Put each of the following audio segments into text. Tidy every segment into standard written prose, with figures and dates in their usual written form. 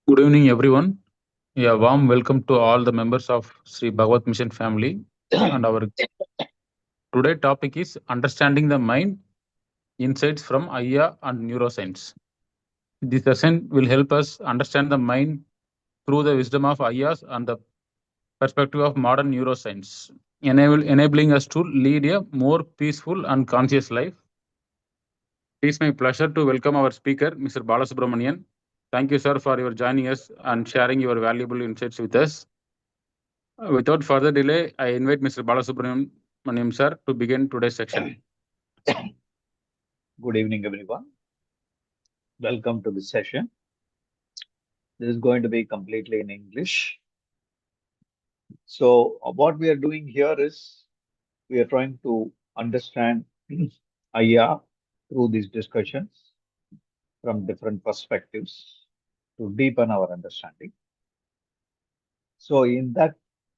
Good evening, everyone. A warm welcome to all the members of Sri Bhagavad Mission family. And our today topic is understanding the mind insights from Ayya and Neuroscience. This session will help us understand the mind through the wisdom of Ayyas and the perspective of modern neuroscience, enabling us to lead a more peaceful and conscious life. It is my pleasure to welcome our speaker, Mr. Balasubramanian. Thank you, sir, for your joining us and sharing your valuable insights with us. Without further delay, I invite Mr. Balasubramaniam sir to begin today's section. Good evening, everyone. Welcome to this session. This is going to be completely in English. So, what we are doing here is we are trying to understand Ayya through these discussions from different perspectives to deepen our understanding. So, in that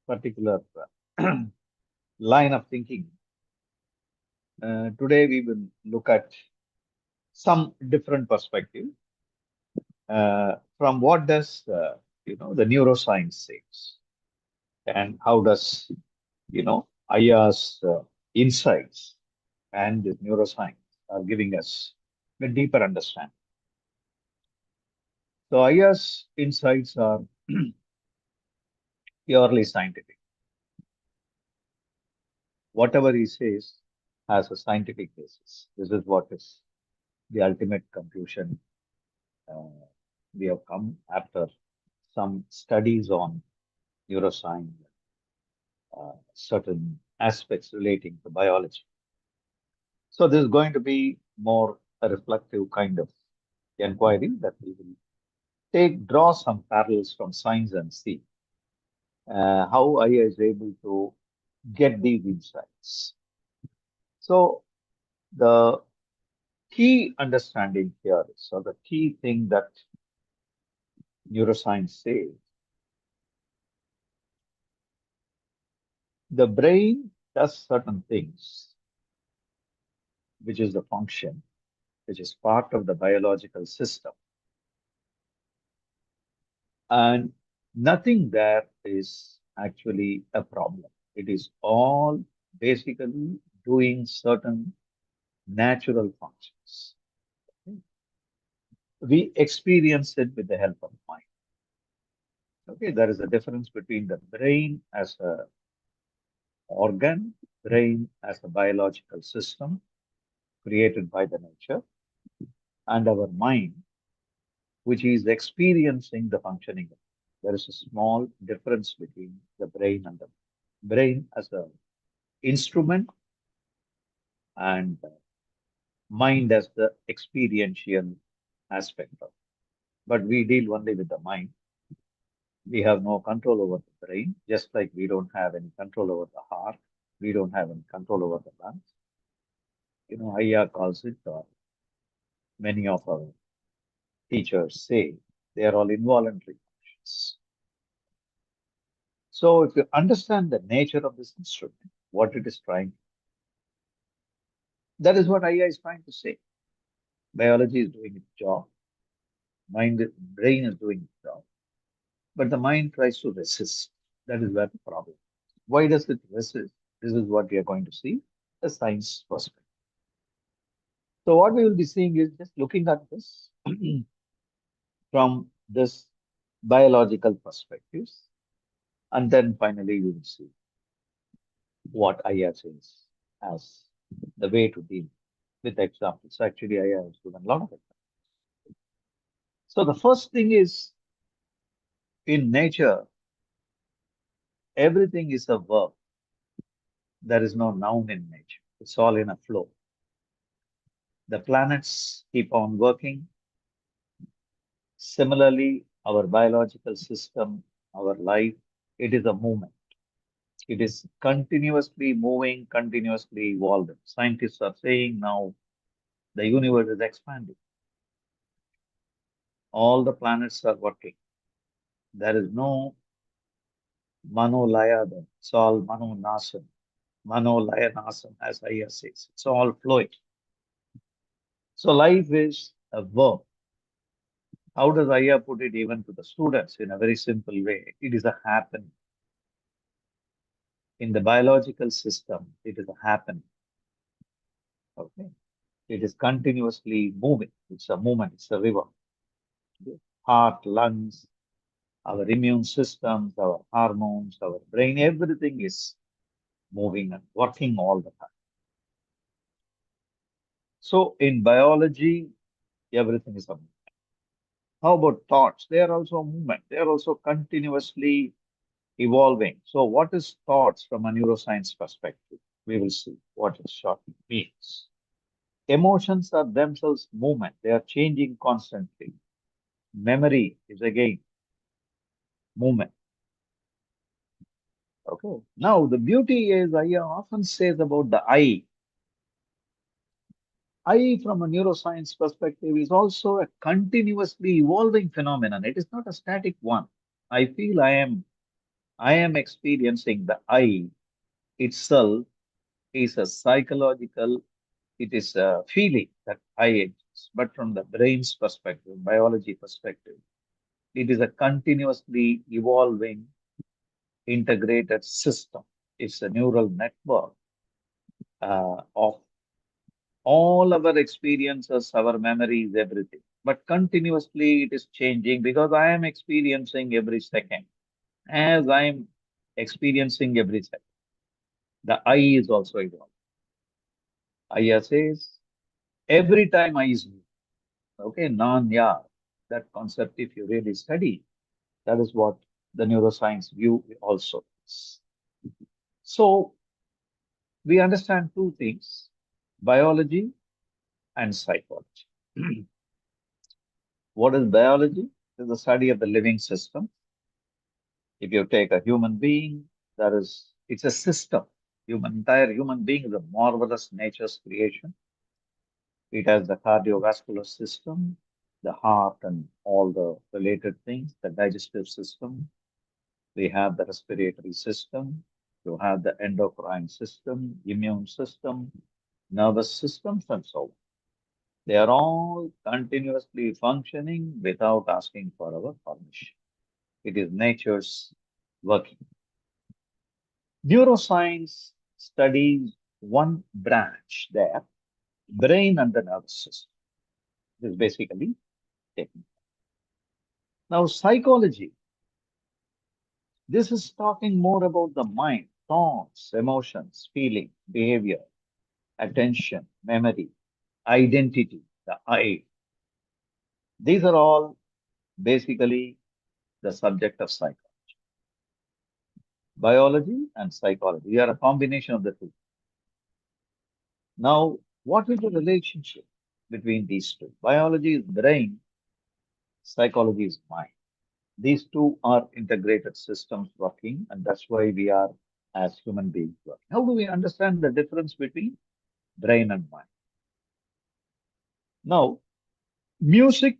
particular line of thinking, today we will look at some different perspective from what does the neuroscience says and how does Aya's insights and the neuroscience are giving us a deeper understanding. So Aya's insights are purely scientific. Whatever he says has a scientific basis. This is what is the ultimate conclusion uh, we have come after some studies on neuroscience, certain aspects relating to biology. So this is going to be more a reflective kind of inquiry that we will draw some parallels from science and see how AI is able to get these insights. So the key understanding here is, or the key thing that neuroscience says, the brain does certain things, which is the function, which is part of the biological system. And nothing there is actually a problem. It is all basically doing certain natural functions. We experience it with the help of mind. Okay, there is a difference between the brain as a organ, brain as a biological system created by the nature, and our mind, which is experiencing the functioning. There is a small difference between the brain and the brain as a instrument and mind as the experiential aspect of it. But we deal only with the mind. We have no control over the brain, just like we don't have any control over the heart. We don't have any control over the lungs. Ayya calls it, or many of our teachers say, they are all involuntary functions. So if you understand the nature of this instrument, what it is trying, that is what Ayya is trying to say. Biology is doing its job, brain is doing its job, but the mind tries to resist. That is where the problem. Why does it resist? This is what we are going to see, the science perspective. So what we will be seeing is just looking at this from this biological perspectives, and then finally we will see what Ayya says as the way to deal with examples. Actually, Ayya has given a lot of examples. So the first thing is, in nature, everything is a verb. There is no noun in nature. It's all in a flow. The planets keep on working. Similarly, our biological system, our life, it is a movement. It is continuously moving, continuously evolving. Scientists are saying now the universe is expanding. All the planets are working. There is no Mano there. It's all Mano Nasam. Mano Laya Nasam, as Ayya says. It's all flowing. So life is a verb. How does Ayya put it even to the students in a very simple way? It is a happen in the biological system. It is a happen. Okay, it is continuously moving. It's a movement. It's a river. Heart, lungs, our immune systems, our hormones, our brain, everything is moving and working all the time. So in biology, everything is a movement. How about thoughts? They are also a movement. They are also continuously evolving. So what is thoughts from a neuroscience perspective? We will see what it shortly means. Emotions are themselves movement. They are changing constantly. Memory is again movement. Okay. Now the beauty is I often says about the eye from a neuroscience perspective is also a continuously evolving phenomenon. It is not a static one. I feel I am experiencing the eye itself is a psychological, it is a feeling that I exist. But from the brain's perspective, biology perspective, it is a continuously evolving integrated system. It's a neural network of all our experiences, our memories, everything. But continuously it is changing because I am experiencing every second. As I am experiencing every second, the I is also evolving. Ayya says, every time I is new. Okay, non-ya. That concept, if you really study, that is what the neuroscience view also is. So we understand two things, biology and psychology. What is biology? It is the study of the living system. If you take a human being, that is, it's a system. Entire human being is a marvelous nature's creation. It has the cardiovascular system, the heart, and all the related things, the digestive system. We have the respiratory system. You have the endocrine system, immune system, nervous systems, and so on. They are all continuously functioning without asking for our permission. It is nature's working. Neuroscience studies one branch there, brain and the nervous system. This is basically technique. Now, psychology, this is talking more about the mind, thoughts, emotions, feeling, behavior, attention, memory, identity, the I. These are all basically the subject of psychology. Biology and psychology. We are a combination of the two. Now, what is the relationship between these two? Biology is brain, psychology is mind. These two are integrated systems working, and that's why we are, as human beings, working. How do we understand the difference between brain and mind? Now, music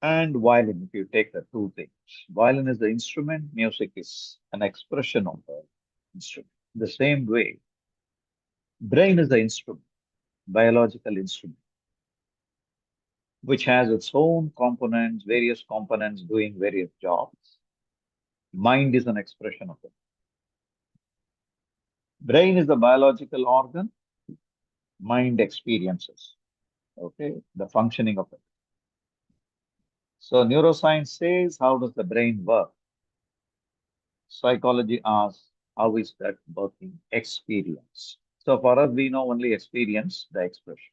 and violin, if you take the two things, violin is the instrument, music is an expression of the instrument. The same way, brain is the instrument, biological instrument, which has its own components, various components doing various jobs. Mind is an expression of it. Brain is the biological organ, mind experiences, okay, the functioning of it. So neuroscience says, how does the brain work? Psychology asks, how is that working? Experience. So for us, we know only experience, the expression.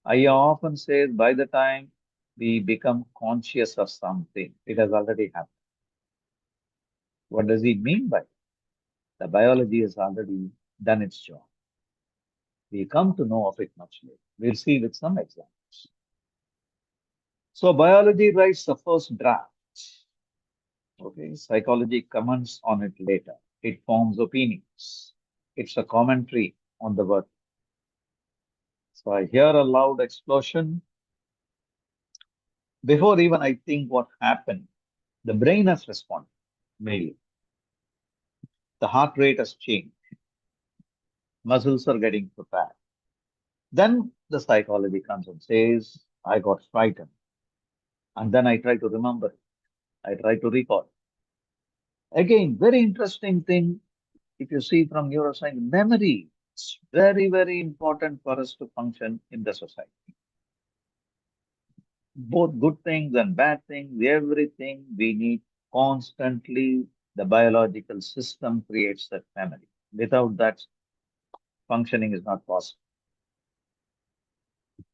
I often say by the time we become conscious of something, it has already happened. What does it mean by it? The biology has already done its job. We come to know of it much later. We'll see with some examples. So biology writes the first draft. Okay, psychology comments on it later. It forms opinions. It's a commentary on the work. So I hear a loud explosion. Before even I think what happened, the brain has responded immediately. The heart rate has changed. Muscles are getting prepared. Then the psychology comes and says, I got frightened. And then I try to remember it. I try to recall. Again, very interesting thing. If you see from neuroscience, memory is very, very important for us to function in the society. Both good things and bad things, everything we need constantly. The biological system creates that memory. Without that, functioning is not possible.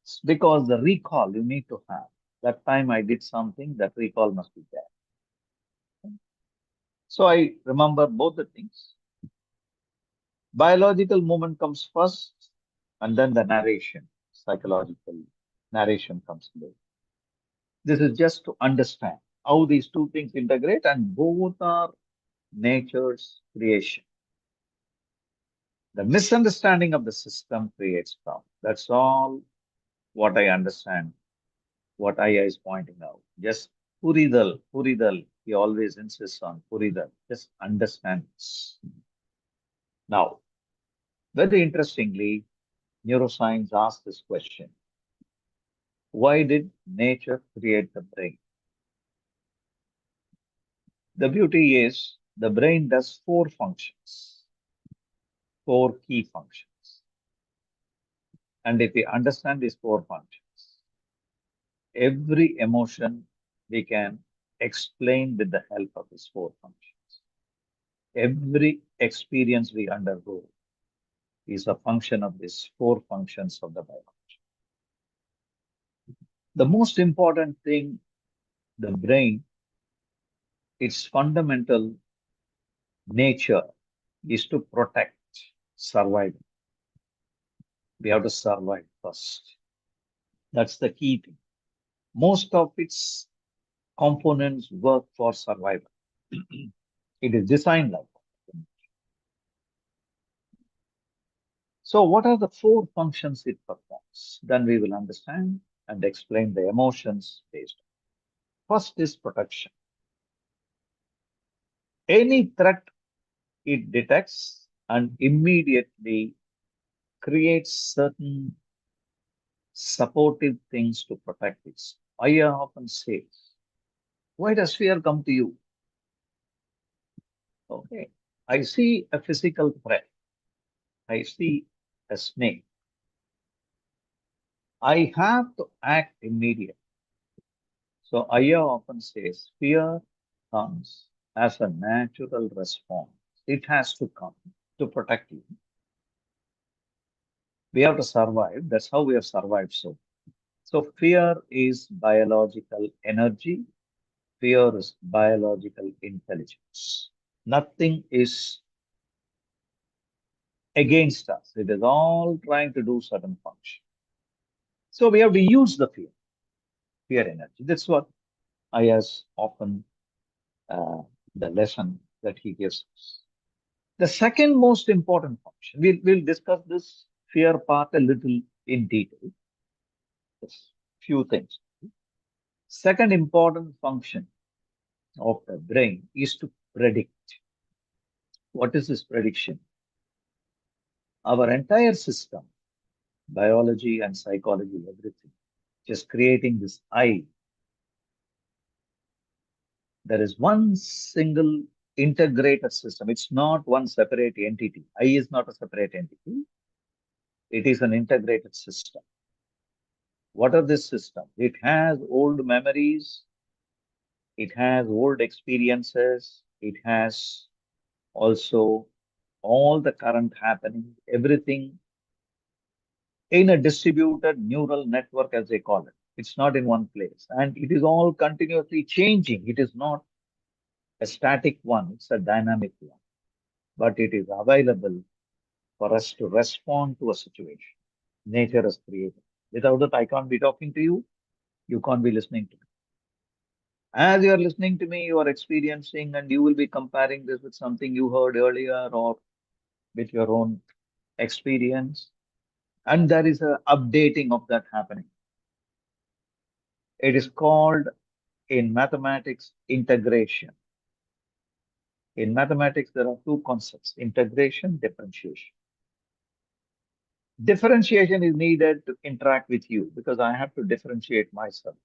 It's because the recall you need to have. That time I did something, that recall must be there. So I remember both the things. Biological movement comes first, and then the narration, psychological narration comes later. This is just to understand how these two things integrate, and both are nature's creation. The misunderstanding of the system creates problem. That's all what I understand, what Ayya is pointing out. Just Puridal, he always insists on Puridal. Just understand this. Now, very interestingly, neuroscience asks this question. Why did nature create the brain? The beauty is the brain does four functions, four key functions. And if we understand these four functions, every emotion we can explain with the help of these four functions. Every experience we undergo is a function of these four functions of the biology. The most important thing, the brain, its fundamental nature is to protect survival. We have to survive first. That's the key thing. Most of its components work for survival. It is designed like that. So, what are the four functions it performs? Then we will understand and explain the emotions based on. First is protection. Any threat it detects and immediately creates certain supportive things to protect it. Ayya often says, why does fear come to you? Okay. I see a physical threat. I see a snake. I have to act immediately. So Ayya often says fear comes as a natural response. It has to come to protect you. We have to survive. That's how we have survived so. So fear is biological energy. Fear is biological intelligence. Nothing is against us. It is all trying to do certain function. So we have to use the fear energy. That's what Ayya's often uh, the lesson that he gives us. The second most important function, we'll discuss this fear part a little in detail. Just few things. Second important function of the brain is to predict. What is this prediction? Our entire system, biology and psychology, everything, just creating this I. There is one single integrated system. It's not one separate entity. I is not a separate entity. It is an integrated system. What are this system? It has old memories. It has old experiences. It has also all the current happening, everything in a distributed neural network, as they call it. It's not in one place. And it is all continuously changing. It is not a static one, it's a dynamic one. But it is available for us to respond to a situation nature has created. Without it, I can't be talking to you. You can't be listening to me. As you are listening to me, you are experiencing, and you will be comparing this with something you heard earlier or with your own experience. And there is a updating of that happening. It is called in mathematics integration. In mathematics, there are two concepts, integration, differentiation. Differentiation is needed to interact with you because I have to differentiate myself.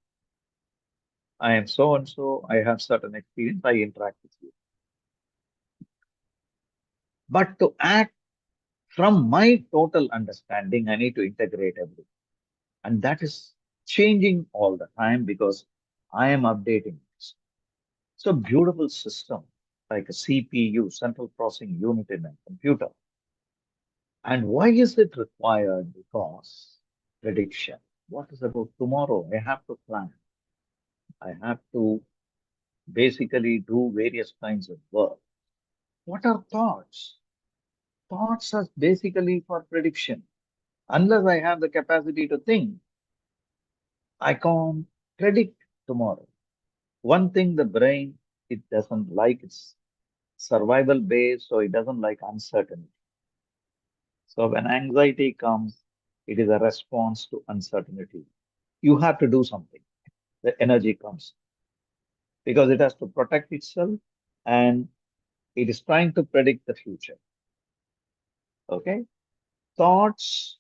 I am so and so, I have certain experience, I interact with you. But to act from my total understanding, I need to integrate everything. And that is changing all the time because I am updating this. It's a beautiful system, like a CPU, central processing unit in a computer. And why is it required? Because prediction. What is about tomorrow? I have to plan. I have to basically do various kinds of work. What are thoughts? Thoughts are basically for prediction. Unless I have the capacity to think, I can't predict tomorrow. One thing the brain, it doesn't like, it's survival based, so it doesn't like uncertainty. So when anxiety comes, it is a response to uncertainty. You have to do something. The energy comes because it has to protect itself and it is trying to predict the future. Okay. Thoughts,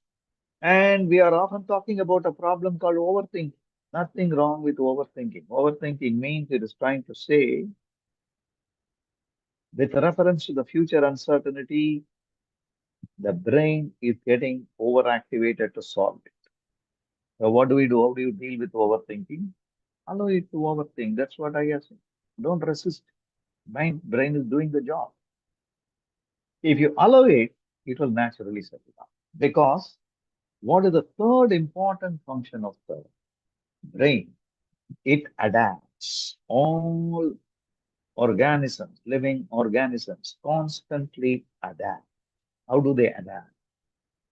and we are often talking about a problem called overthinking. Nothing wrong with overthinking. Overthinking means it is trying to say, with reference to the future uncertainty, the brain is getting overactivated to solve it. So what do we do? How do you deal with overthinking? Allow it to overthink. That's what I ask. Don't resist. Brain is doing the job. If you allow it, it will naturally settle down. Because what is the third important function of the brain? It adapts. All organisms, living organisms, constantly adapt. How do they adapt?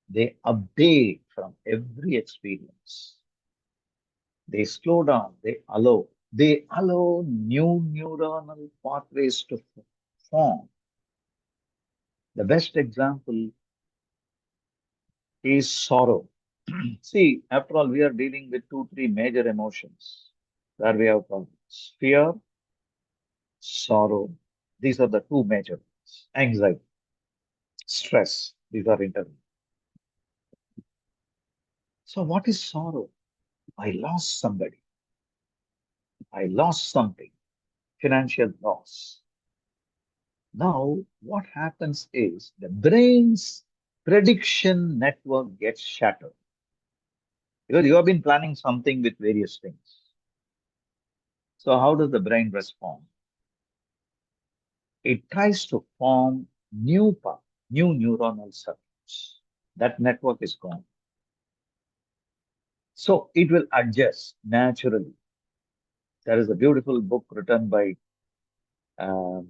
They update from every experience. They slow down, they allow new neuronal pathways to form. The best example is sorrow. See, after all, we are dealing with two, three major emotions that we have problems. Fear, sorrow. These are the two major ones. Anxiety, stress. These are interlinked. So, what is sorrow? I lost somebody. I lost something. Financial loss. Now, what happens is the brain's prediction network gets shattered because you have been planning something with various things. So, how does the brain respond? It tries to form new neuronal circuits. That network is gone. So, it will adjust naturally. There is a beautiful book written by um,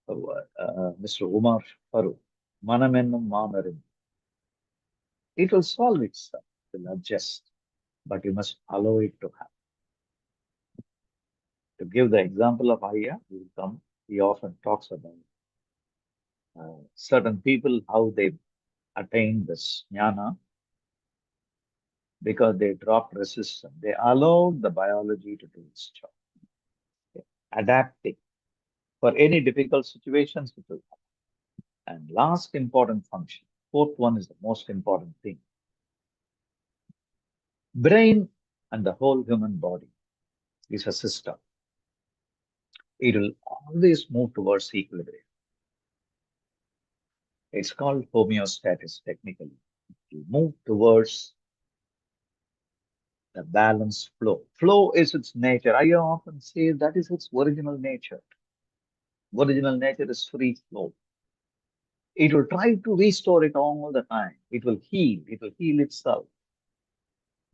Mr. Umar Farooq, Manamenum Mamarim. It will solve itself, it will adjust, but you must allow it to happen. To give the example of Ayya, he often talks about certain people, how they attain this jnana because they dropped resistance. They allowed the biology to do its job, okay? Adapting for any difficult situations. It will happen. And last important function, fourth one is the most important thing. Brain and the whole human body is a system. It will always move towards equilibrium. It's called homeostasis technically. You move towards the balanced flow. Flow is its nature. I often say that is its original nature. Original nature is free flow. It will try to restore it all the time. It will heal itself.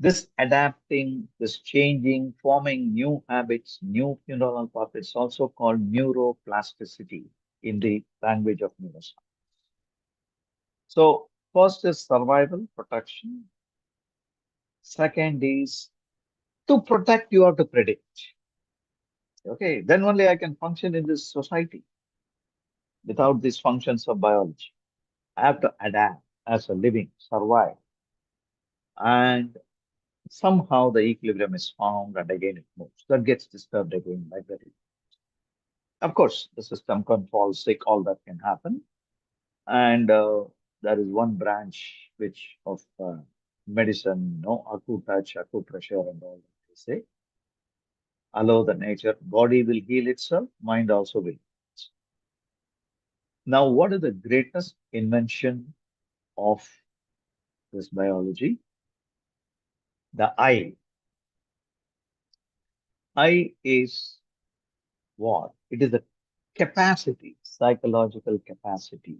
This adapting, this changing, forming new habits, new neuronal pathways, also called neuroplasticity in the language of neuroscience. So, first is survival, protection. Second is to protect, you have to predict. Okay, then only I can function in this society without these functions of biology. I have to adapt as a living, survive. And somehow the equilibrium is found and again it moves. That gets disturbed again like that. Of course, the system can fall sick, all that can happen. And there is one branch which of medicine, no, touch, acupressure, and all that they say. Allow the nature, body will heal itself, mind also will. Now, what is the greatest invention of this biology? The I. I is what? It is a capacity, psychological capacity.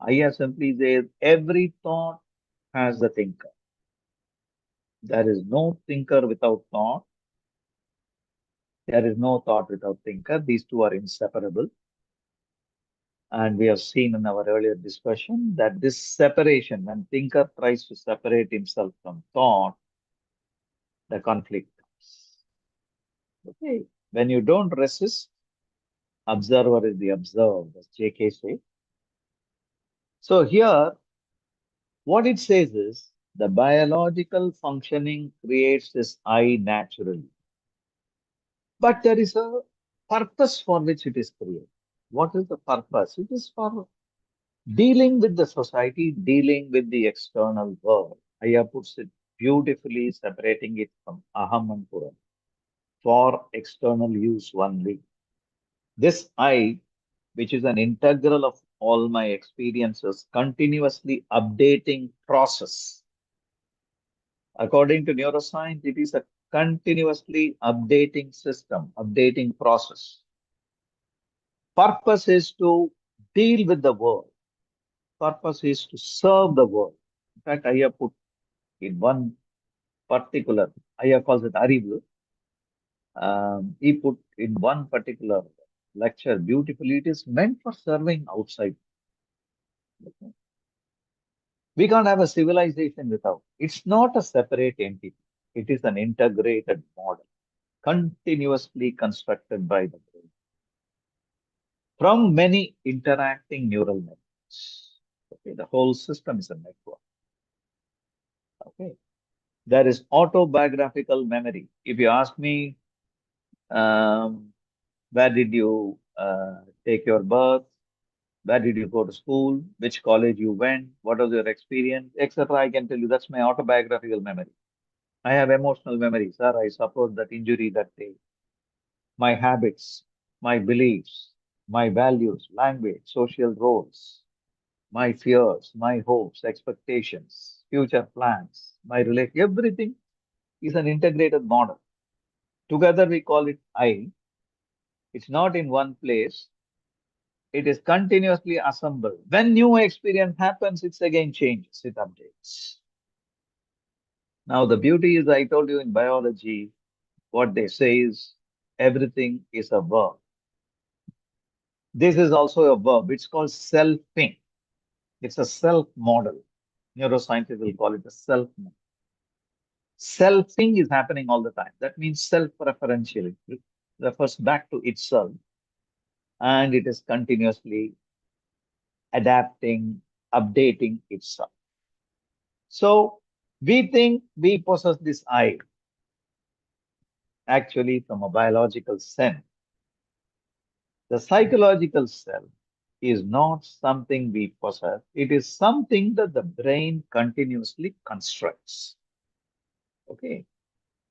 I simply says every thought has the thinker. There is no thinker without thought. There is no thought without thinker. These two are inseparable. And we have seen in our earlier discussion that this separation, when thinker tries to separate himself from thought, the conflict comes. Okay. When you don't resist, observer is the observed, as JK says. So here, what it says is the biological functioning creates this I naturally. But there is a purpose for which it is created. What is the purpose? It is for dealing with the society, dealing with the external world. Ayya puts it beautifully, separating it from aham and puram for external use only. This I, which is an integral of all my experiences, continuously updating process. According to neuroscience, it is a continuously updating system, updating process. Purpose is to deal with the world. Purpose is to serve the world. In fact, Ayya put in one particular, Ayya calls it Arivu. He put in one particular lecture beautifully, it is meant for serving outside. We can't have a civilization without. It's not a separate entity. It is an integrated model, continuously constructed by the brain from many interacting neural networks. Okay, the whole system is a network. Okay, there is autobiographical memory. If you ask me, um, where did you take your birth? Where did you go to school? Which college you went? What was your experience, etc. I can tell you that's my autobiographical memory. I have emotional memory, sir. I suffered that injury that day. My habits, my beliefs, my values, language, social roles, my fears, my hopes, expectations, future plans, my relate, everything is an integrated model. Together we call it I. It's not in one place. It is continuously assembled. When new experience happens, it's again changes, it updates. Now the beauty is I told you in biology, what they say is everything is a verb. This is also a verb. It's called selfing. It's a self model. Neuroscientists will call it a self model. Selfing is happening all the time. That means self-referential. It refers back to itself and it is continuously adapting, updating itself. So we think we possess this I. Actually, from a biological sense, the psychological self is not something we possess. It is something that the brain continuously constructs. Okay.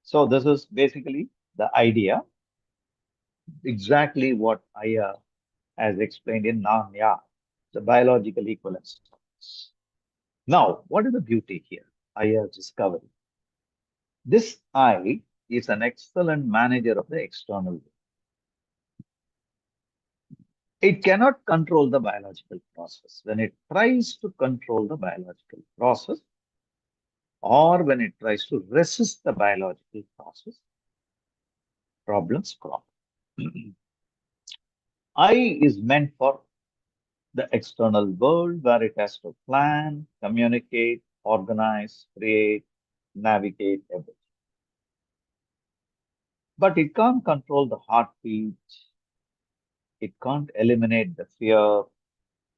So this is basically the idea, exactly what Ayya has explained in Nanya, the biological equivalence. Now, what is the beauty here? Ayya's discovery. This I is an excellent manager of the external world. It cannot control the biological process. When it tries to control the biological process, or when it tries to resist the biological process, problems crop. I is meant for the external world where it has to plan, communicate, organize, create, navigate everything. But it can't control the heartbeat. It can't eliminate the fear.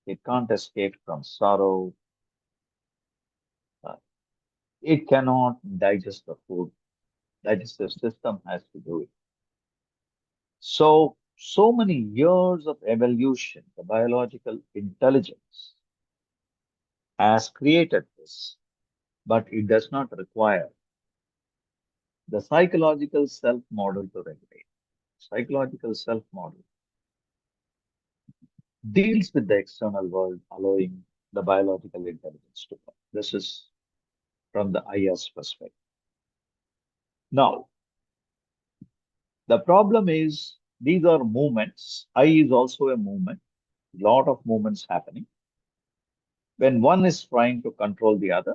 It can't escape from sorrow. Uh, it cannot digest the food. Digestive system has to do it. So many years of evolution, the biological intelligence has created this, but it does not require the psychological self model to regulate. Psychological self model deals with the external world, allowing the biological intelligence to come. This is from the Ayya's perspective. Now, the problem is these are movements. I is also a movement, lot of movements happening. When one is trying to control the other,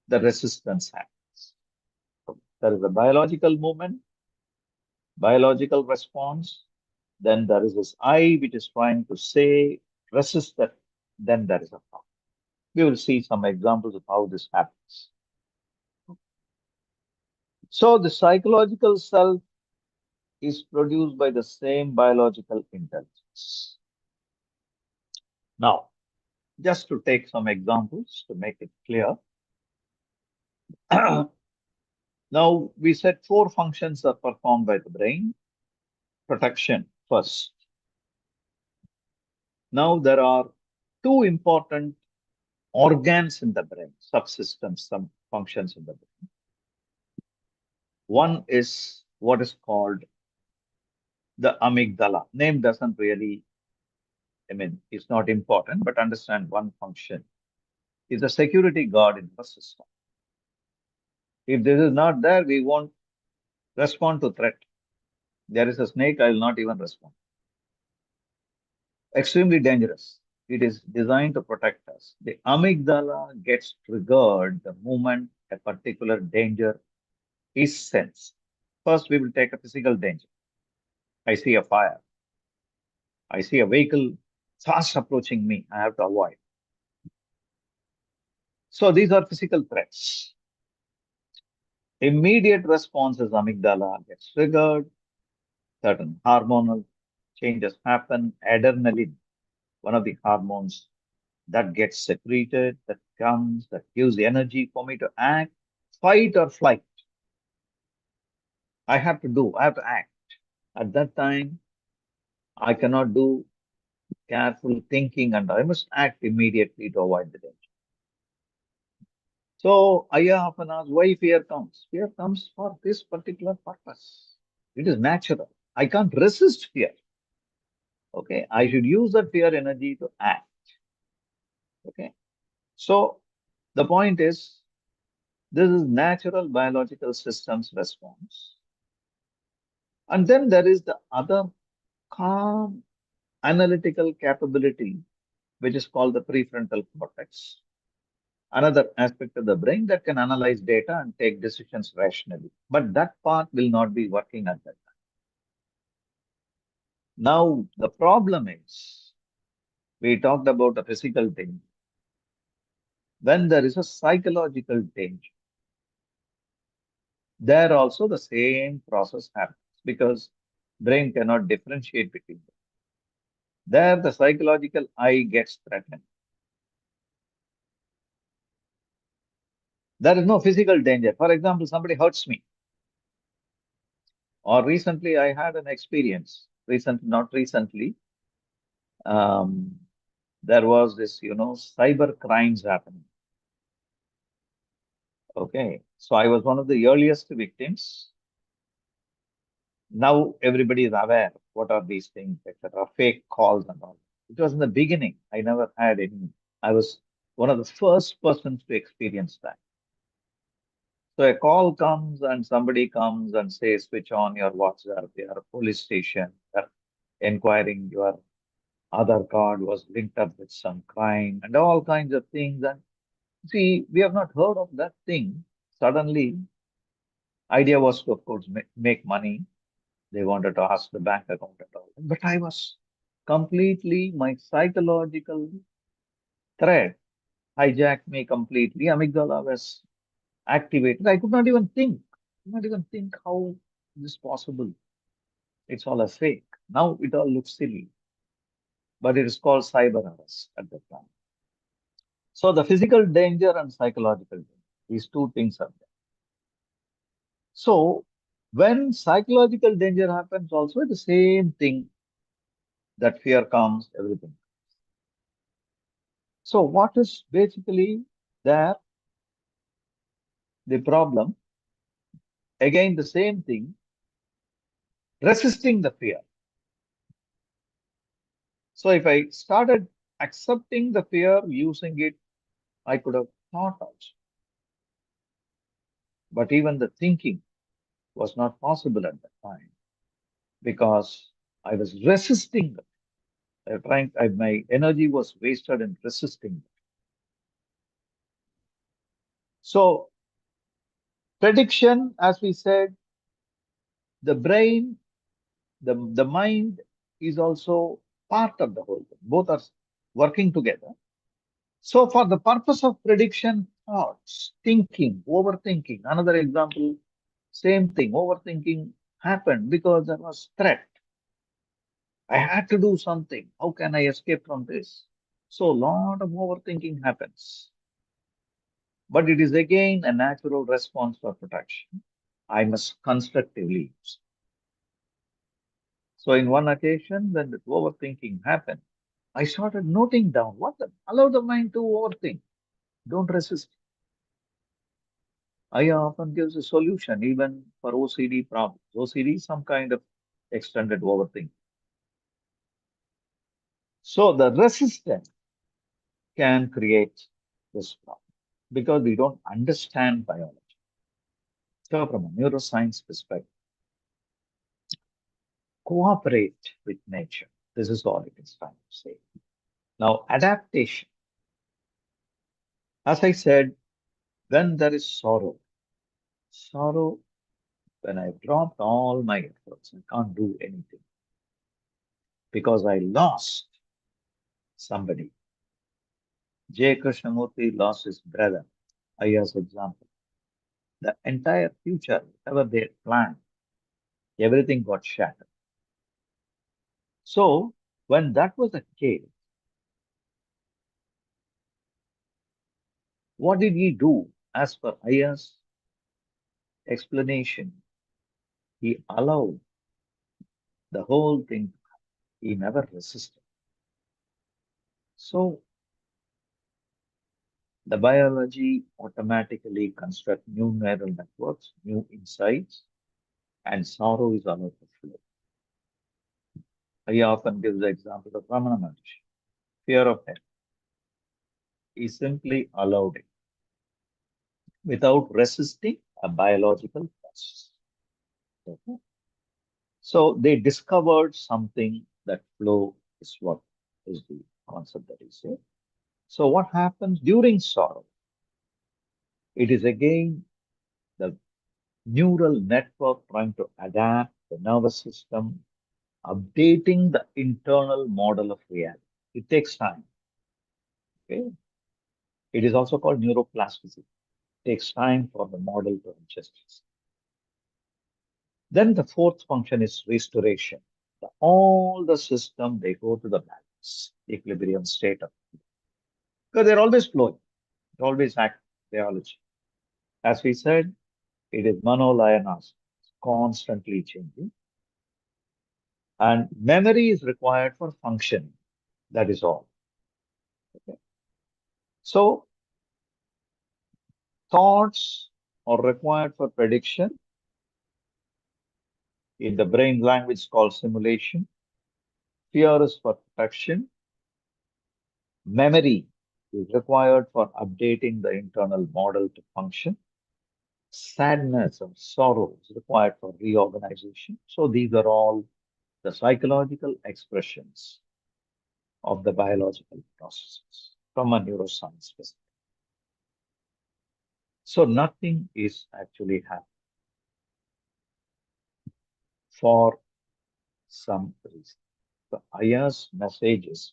the resistance happens. So there is a biological movement, biological response. Then there is this I which is trying to say, resist that. Then there is a problem. We will see some examples of how this happens. So the psychological self is produced by the same biological intelligence. Now, just to take some examples to make it clear. Now, we said four functions are performed by the brain. Protection first. Now, there are two important organs in the brain, subsystems, some functions in the brain. One is what is called the amygdala. Name doesn't really, it's not important, but understand one function is a security guard in the system. If this is not there, we won't respond to threat. There is a snake, I will not even respond. Extremely dangerous. It is designed to protect us. The amygdala gets triggered the moment a particular danger is sensed. First, we will take a physical danger. I see a fire. I see a vehicle fast approaching me. I have to avoid. So these are physical threats. Immediate responses, amygdala gets triggered. Certain hormonal changes happen. Adrenaline, one of the hormones that gets secreted, that comes, that gives energy for me to act, fight or flight. I have to act. At that time, I cannot do careful thinking and I must act immediately to avoid the danger. So Ayya often asks why fear comes. Fear comes for this particular purpose. It is natural. I can't resist fear. Okay. I should use that fear energy to act. Okay. So the point is, this is natural biological systems response. And then there is the other calm analytical capability, which is called the prefrontal cortex. Another aspect of the brain that can analyze data and take decisions rationally. But that part will not be working at that time. Now, the problem is, we talked about a physical danger. When there is a psychological danger, there also the same process happens because brain cannot differentiate between them. There, the psychological I gets threatened. There is no physical danger. For example, somebody hurts me. Or recently, I had an experience. Not recently. Um, there was this, cyber crimes happening. Okay. So I was one of the earliest victims. Now everybody is aware. What are these things, etc. Fake calls and all. It was in the beginning. I never had any. I was one of the first persons to experience that. So a call comes and somebody comes and says, switch on your WhatsApp, your police station, they're inquiring your Aadhaar card was linked up with some crime and all kinds of things. And see, we have not heard of that thing. Suddenly, idea was to, of course, make money. They wanted to ask the bank account and all. But I was completely, my psychological thread hijacked me completely. Amygdala was activated. I could not even think. Not even think how this possible. It's all a fake. Now it all looks silly, but it is called cyber arrest at that time. So the physical danger and psychological danger, these two things are there. So when psychological danger happens, also the same thing that fear comes, everything. So what is basically there the problem? Again, the same thing, resisting the fear. So if I started accepting the fear, using it, I could have thought also. But even the thinking was not possible at that time because I was resisting it. My energy was wasted in resisting it. So prediction, as we said, the brain, the mind is also part of the whole thing. Both are working together. So for the purpose of prediction, thoughts, thinking, overthinking, another example, same thing, overthinking happened because there was threat. I had to do something. How can I escape from this? So a lot of overthinking happens. But it is again a natural response for protection. I must constructively use. So in one occasion, when the overthinking happened, I started noting down allow the mind to overthink. Don't resist. Ayya often gives a solution even for OCD problems. OCD is some kind of extended overthinking. So the resistance can create this problem because we don't understand biology. So from a neuroscience perspective, cooperate with nature. This is all it is trying to say. Now, adaptation. As I said, when there is sorrow, when I've dropped all my efforts, I can't do anything because I lost somebody. J. Krishnamurti lost his brother. Ayya's example. The entire future, whatever they had planned, everything got shattered. So, when that was the case, what did he do? As per Ayya's explanation, he allowed the whole thing. He never resisted. So, the biology automatically construct new neural networks, new insights, and sorrow is allowed to flow. Ayya often gives the example of Ramana Maharshi. Fear of death. He simply allowed it without resisting a biological process. Okay? So they discovered something that flow is what is the concept that is here. So what happens during sorrow? It is again the neural network trying to adapt the nervous system, updating the internal model of reality. It takes time. Okay? It is also called neuroplasticity. It takes time for the model to adjust. Then the fourth function is restoration. All the system, they go to the balance, equilibrium state of, because they're always flowing, they always act biology. As we said, it is manolayanas, constantly changing. And memory is required for function. That is all. Okay. So thoughts are required for prediction. In the brain language called simulation. Fear is for protection. Memory is required for updating the internal model to function. Sadness or sorrow is required for reorganization. So these are all the psychological expressions of the biological processes from a neuroscience perspective. So nothing is actually happening for some reason. So Ayya's message is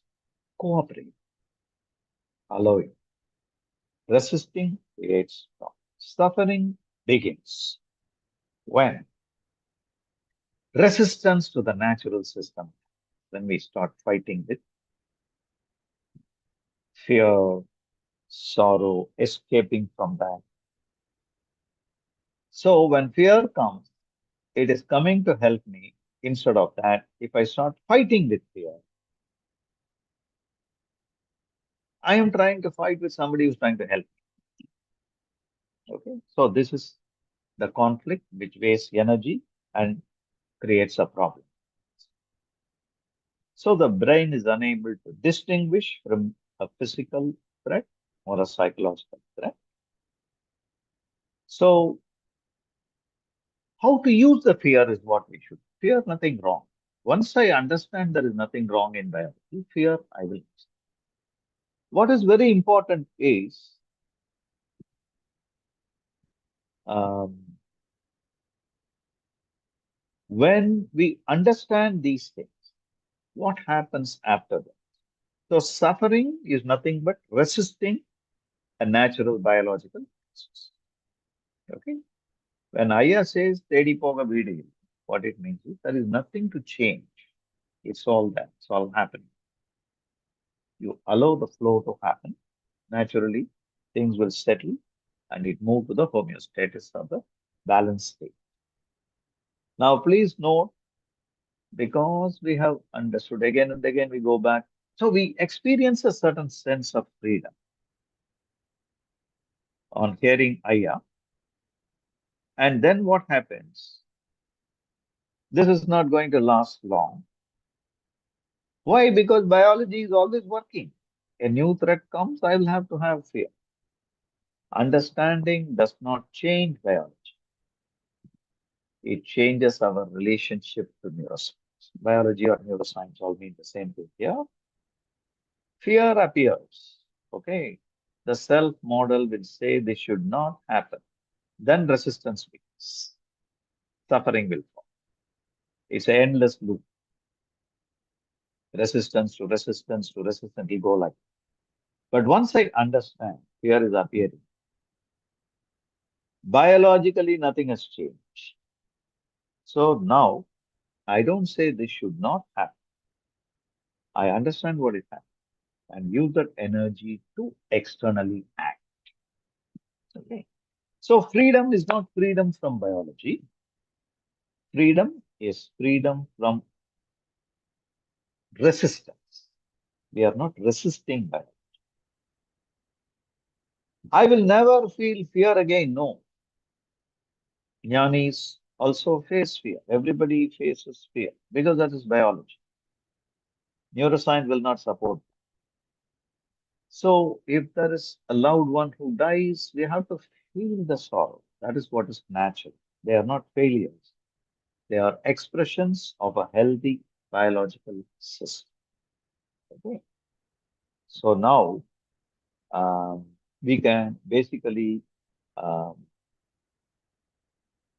cooperate, allowing, resisting creates problem. Suffering begins when resistance to the natural system, when we start fighting with fear, sorrow, escaping from that. So when fear comes, it is coming to help me. Instead of that, if I start fighting with fear, I am trying to fight with somebody who's trying to help me. Okay. So this is the conflict which wastes energy and creates a problem. So the brain is unable to distinguish from a physical threat or a psychological threat. So how to use the fear is what we should. Fear nothing wrong. Once I understand there is nothing wrong in biology, fear I will. What is very important is um, when we understand these things, what happens after that? So suffering is nothing but resisting a natural biological process. Okay. When Ayya says "Tedi poga video," what it means is there is nothing to change. It's all that. It's all happening. You allow the flow to happen. Naturally, things will settle and it move to the homeostasis of the balanced state. Now, please note, because we have understood again and again, we go back. So we experience a certain sense of freedom on hearing Ayya. And then what happens? This is not going to last long. Why? Because biology is always working. A new threat comes, I will have to have fear. Understanding does not change biology. It changes our relationship to neuroscience. Biology or neuroscience all mean the same thing here. Fear appears. Okay. The self model will say this should not happen. Then resistance begins. Suffering will fall. It's an endless loop. Resistance to resistance to resistance will go like that. But once I understand fear is appearing, biologically nothing has changed. So now I don't say this should not happen. I understand what it happened and use that energy to externally act. Okay. So freedom is not freedom from biology. Freedom is freedom from resistance. We are not resisting biology. I will never feel fear again. No. Jnanis also face fear. Everybody faces fear because that is biology. Neuroscience will not support. So if there is a loved one who dies, we have to feel the sorrow. That is what is natural. They are not failures. They are expressions of a healthy biological system. Okay. So now we can basically um,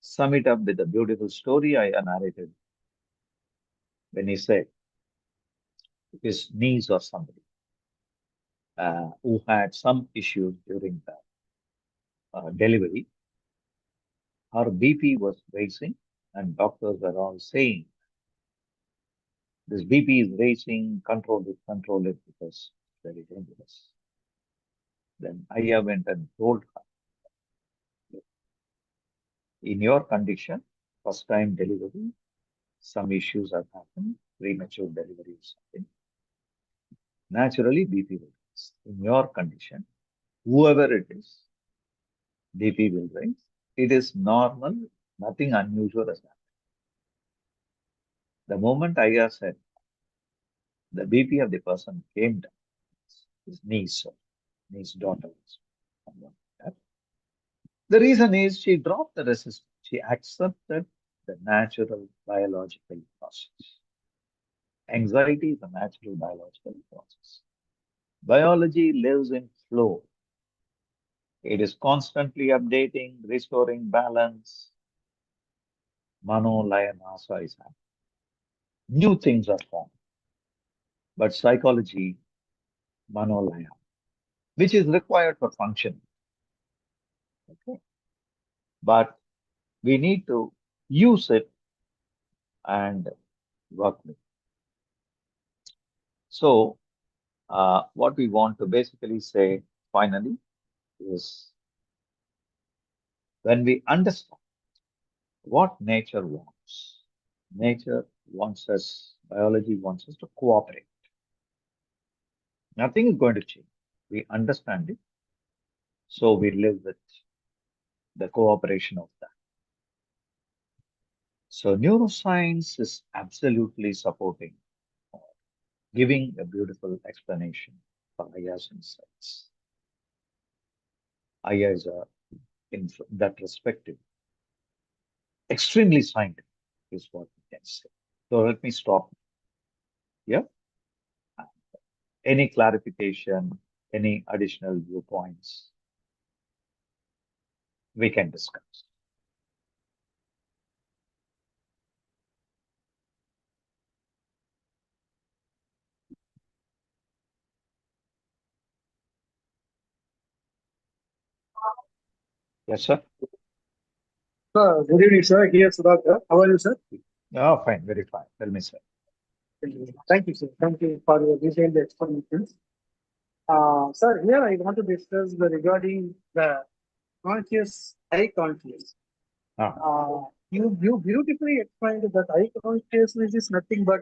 sum it up with a beautiful story I narrated when he said his niece or somebody who had some issues during the delivery, her BP was raising, and doctors were all saying, this BP is raising, control it because it's very dangerous. Then Ayya went and told her, in your condition, first time delivery, some issues have happened, premature delivery or something. Naturally, BP will rise. In your condition, whoever it is, BP will rise. It is normal, nothing unusual has happened. The moment Ayya said, the BP of the person came down, his niece, or niece daughter. Someone like that. The reason is she dropped the resistance. She accepted the natural biological process. Anxiety is a natural biological process. Biology lives in flow. It is constantly updating, restoring balance. Mano, laya, nasa is happening. New things are formed. But psychology, mano, laya, which is required for function. Okay? But we need to use it and work with it. So, what we want to basically say finally is when we understand what nature wants, nature wants us, biology wants us to cooperate. Nothing is going to change. we understand it, so we live with the cooperation of that. So neuroscience is absolutely supporting, giving a beautiful explanation for Ayya's insights. Ayya is in that perspective, extremely scientific is what we can say. So let me stop here. Any clarification, any additional viewpoints we can discuss. Yes, sir. Good evening, sir. Here, Sudhakar. How are you, sir? Oh, fine, very fine. Tell me, sir. Thank you, sir. Thank you for your detailed explanations. Sir, here I want to discuss regarding the conscious, eye conscious. Ah, You beautifully explained that eye consciousness is nothing but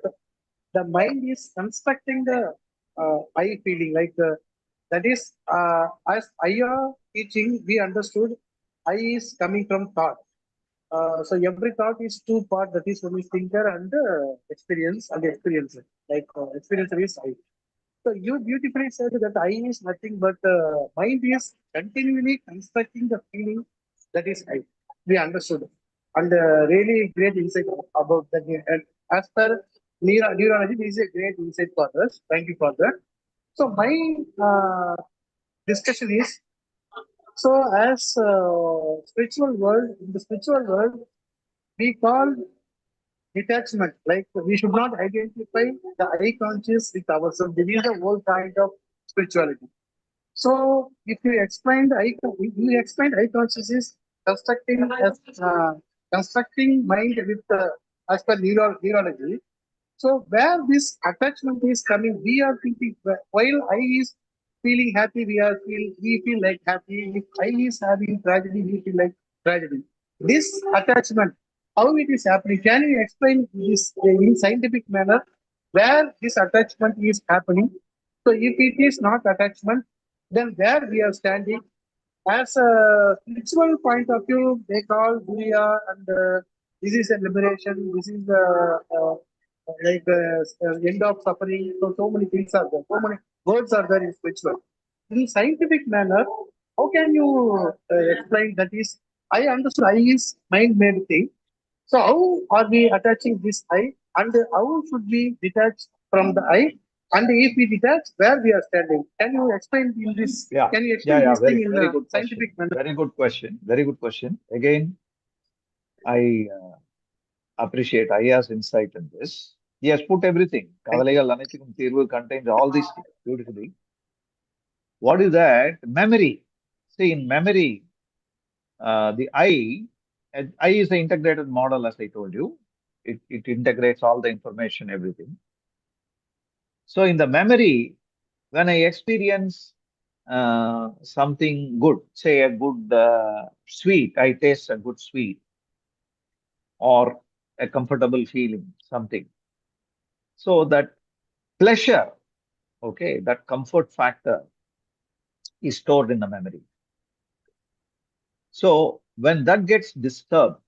the mind is constructing the eye feeling, like that is, as Ayya teaching, we understood eye is coming from thought. So every thought is two part, that is only thinker and experience and experiencer. Like experiencer is I. So you beautifully said that I is nothing but mind is continually constructing the feeling, that is I. We understood. And really great insight about that. And as per neurology, this is a great insight for us. Thank you for that. So my discussion is, so as spiritual world, in the spiritual world, we call detachment. Like we should not identify the eye conscious with ourselves. This is the whole point of spirituality. So if you explain the you explained eye conscious is constructing as constructing mind with as per neurology. So where this attachment is coming, we are thinking while I is feeling happy, we feel like happy. If I is having tragedy, we feel like tragedy. This attachment, how it is happening? Can you explain this in scientific manner where this attachment is happening? So if it is not attachment, then where we are standing as a spiritual point of view, they call Duriya and this is a liberation. This is the end of suffering. So so many things are there. So many words are there in spiritual. In scientific manner, how can you explain that is? I understood I is mind made thing. So how are we attaching this I, and how should we detach from the I? And if we detach, where we are standing? Can you explain in this? yeah, Can you yeah, explain yeah. this thing in Very a good question. scientific manner? Very good question. Very good question. Again, I appreciate Aya's insight in this. He has put everything. Thank you. Kavalagal Anithikam Thirvu contains all these things beautifully. What is that? Memory. See, in memory, the I is the integrated model, as I told you. It integrates all the information, everything. So in the memory, when I experience something good, say a good sweet, I taste a good sweet or a comfortable feeling, something. So that pleasure, okay, that comfort factor is stored in the memory. So when that gets disturbed,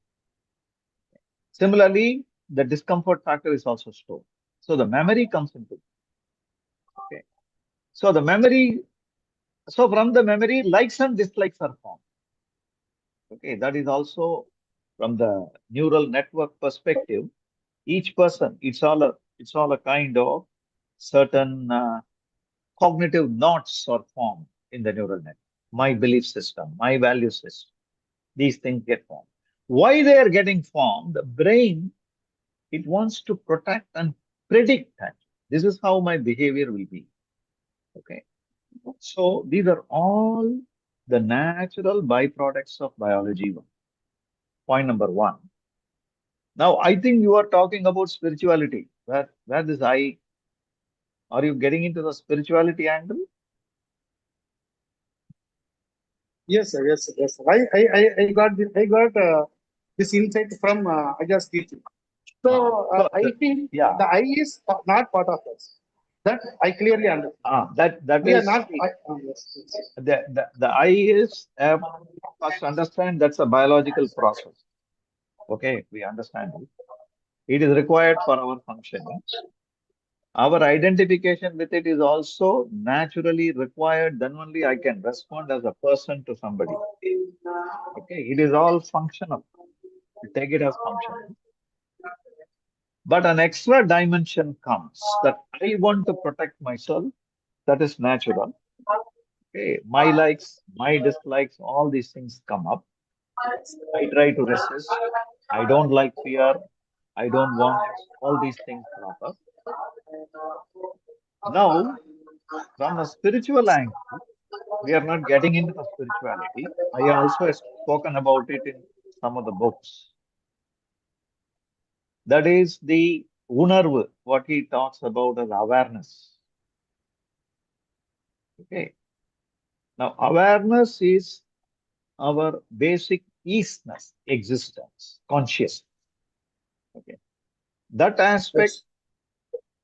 similarly, the discomfort factor is also stored. So the memory comes into it. Okay. So the memory, so from the memory, likes and dislikes are formed. Okay, that is also from the neural network perspective. Each person, it's all a kind of certain cognitive knots are formed in the neural network. My belief system, my value system, these things get formed. Why they are getting formed? The brain, it wants to protect and predict that. This is how my behavior will be. Okay. So these are all the natural byproducts of biology. Point number one. Now, I think you are talking about spirituality. Where this I, are you getting into the spirituality angle? Yes, sir. Yes, sir. Yes, sir. I got this. I got this insight from Ajah's teaching. So So, I feel yeah, the I is not part of us. That I clearly understand. That We are is, not. see, Yes, yes. the eye is, first understand that's a biological process. Okay, we understand it. It is required for our functioning. Our identification with it is also naturally required. Then only I can respond as a person to somebody. Okay, it is all functional. You take it as functional. But an extra dimension comes that I want to protect myself. That is natural. Okay, my likes, my dislikes, all these things come up. I try to resist. I don't like fear. I don't want this. All these things crop up. Now, from a spiritual angle, we are not getting into the spirituality. I also have spoken about it in some of the books. That is the unarvu, what he talks about as awareness. Okay. Now, awareness is our basic isness, existence, consciousness. Okay. That aspect Yes.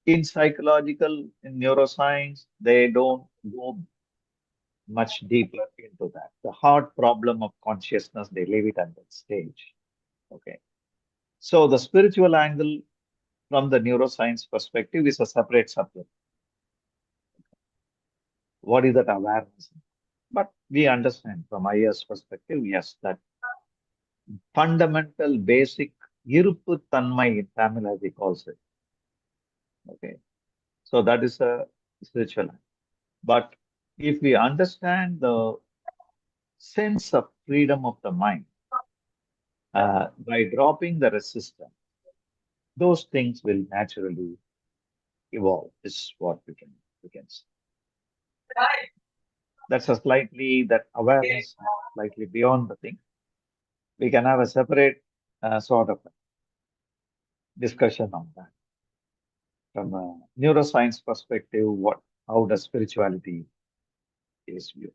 in psychological, in neuroscience, they don't go much deeper into that. The hard problem of consciousness, they leave it at that stage. Okay. So the spiritual angle from the neuroscience perspective is a separate subject. What is that awareness? But we understand from Ayya's perspective, yes, that fundamental, basic, iruppu tanmai in Tamil as he calls it. Okay. So that is a spiritual angle. But if we understand the sense of freedom of the mind, by dropping the resistance, those things will naturally evolve, is what we can say. That's a slightly, that awareness slightly beyond the thing. We can have a separate sort of discussion on that. From a neuroscience perspective, how does spirituality is viewed?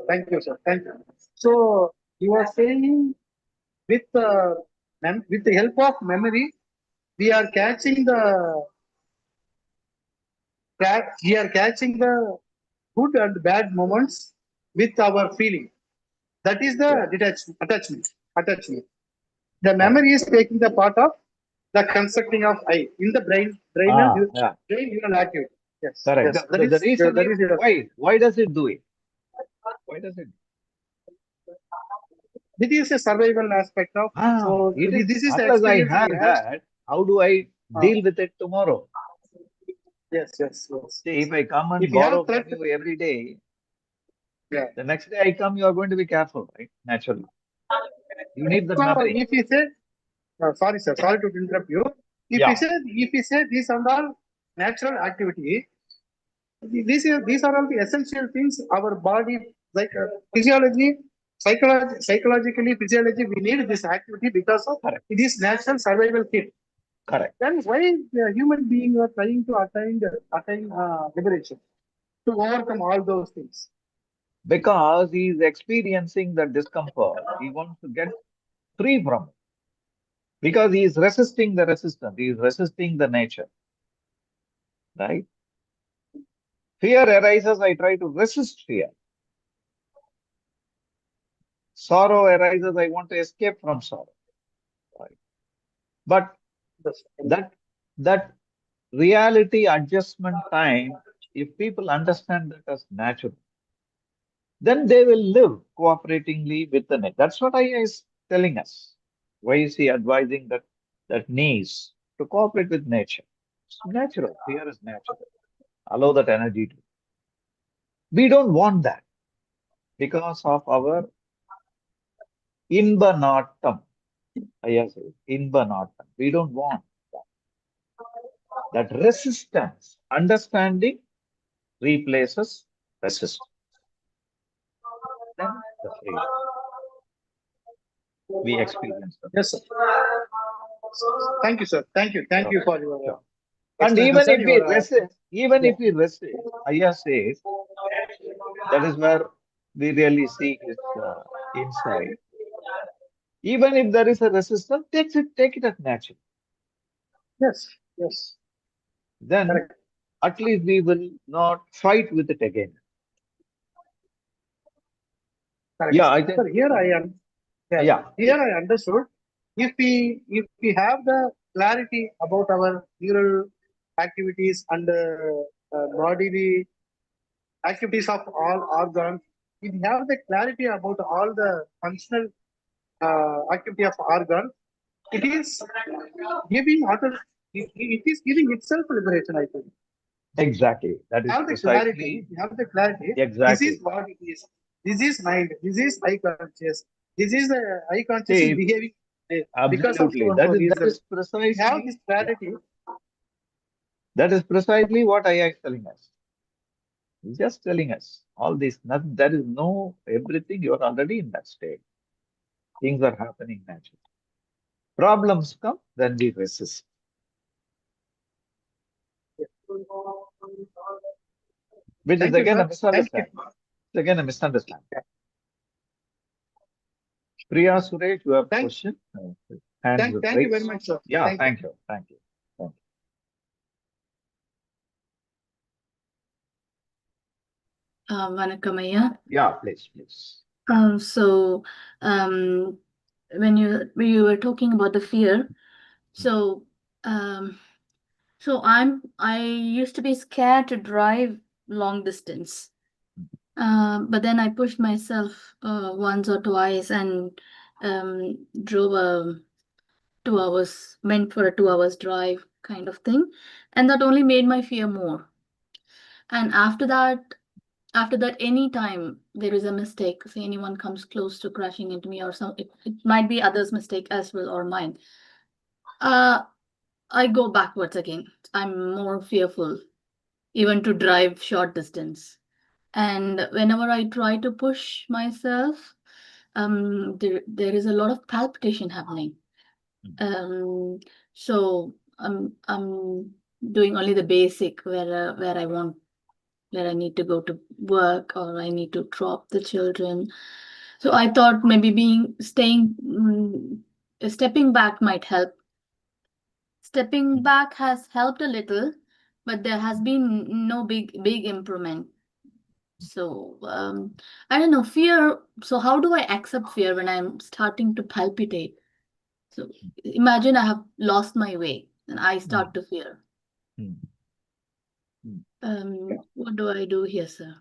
Thank you, sir. Thank you. So you are saying with with the help of memory, we are catching we are catching the good and bad moments with our feeling. That is the Yeah, detachment, attachment. The correct. memory is taking the part of the constructing of I in the Yeah, brain neural activity. Yes, correct. yes. The reason That is is your. why does it do it? Why does it? This is a survival aspect of. So It is, this is the unless I experience we have have. that, how do I Uh, deal with it tomorrow? yes, yes, yes, See, yes. if I come and If you have borrow threat, from you every day, yeah. the next day I come, you are going to be careful, right? Naturally. You need that So memory. if you say, sorry, sir, sorry to interrupt you. Yeah, If you say these are all natural activity, these are all the essential things our body, like physiology, psychologically, physiology, we need this activity because of correct, it is natural survival kit. correct. Then why the human beings are trying to attain liberation to overcome all those things? Because he is experiencing the discomfort, he wants to get free from it. Because he is resisting the resistance, he is resisting the nature, right? Fear arises, I try to resist fear. Sorrow arises, I want to escape from sorrow. Right? But Yes. that that reality adjustment time, if people understand that as natural, then they will live cooperatingly with the nature. That's what I is telling us. Why is he advising that needs to cooperate with nature? It's natural. Fear is natural. Allow that energy to. We don't want that because of our inbanatam. Ayya says, inbanatam. We don't want that resistance. Understanding replaces resistance. Then the freedom. We experience them. Yes, sir. Thank you, sir. Thank you. Thank Sure, you for your sure. And even explanation. if we Your resist, even yeah. if we resist, Ayya says that is where we really see his insight. Even if there is a resistance, take it as natural. Yes, yes, Then correct, at least we will not fight with it again. correct. Yeah, I So think, here I am. Yeah, yeah, here I understood. If we have the clarity about our neural activities and bodily activities of all organs, if we have the clarity about all the functional activity of organ, it is giving other. It is giving itself liberation. I think. exactly. That is Have the clarity. precisely, You have the clarity. This is exactly. what it is. This is mind. This is eye conscious. This is the eye conscious is See, behaving because of so absolutely. and so That reason. is We have precisely, this yeah, clarity. that is precisely what AI is telling us. It's just telling us all this. Nothing, there is no everything. You are already in that state. Things are happening naturally. Problems come, then we resist, which is Thank you, again a sir. Thank you. misunderstanding. It's again a misunderstanding. Priya Suresh, you have a Thank, question? Hands thank you very raised. much, sir. Yeah, Thank you. thank you. Thank you. Thank Vanakkam, Ayya. you. Yeah, please, please. So, um, when you were talking about the fear, so um, I used to be scared to drive long distance. But then I pushed myself once or twice and drove a 2 hours, went for a 2 hours drive kind of thing, and that only made my fear more. And after that, any time there is a mistake, say anyone comes close to crashing into me or it might be others' mistake as well or mine. I go backwards again. I'm more fearful, even to drive short distance. And whenever I try to push myself, there is a lot of palpitation happening. Um, so I'm doing only the basic where I want where I need to go to work or I need to drop the children. So I thought maybe stepping back might help. Stepping back has helped a little, but there has been no big improvement. So I don't know, fear. So how do I accept fear when I'm starting to palpitate? So imagine I have lost my way and I start to fear. Hmm. Yeah. What do I do here, sir?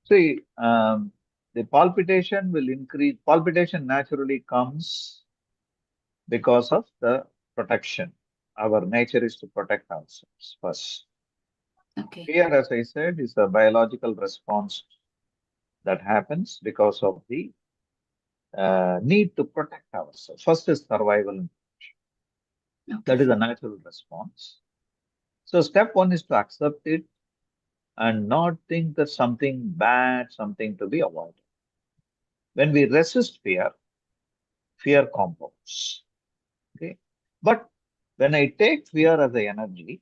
See, the palpitation will increase. Palpitation naturally comes because of the protection. Our nature is to protect ourselves first. Okay. Fear, as I said, is a biological response that happens because of the need to protect ourselves. First is survival. That Okay. is a natural response. So step one is to accept it and not think that something bad, something to be avoided. When we resist fear, fear compounds. Okay. But when I take fear as a energy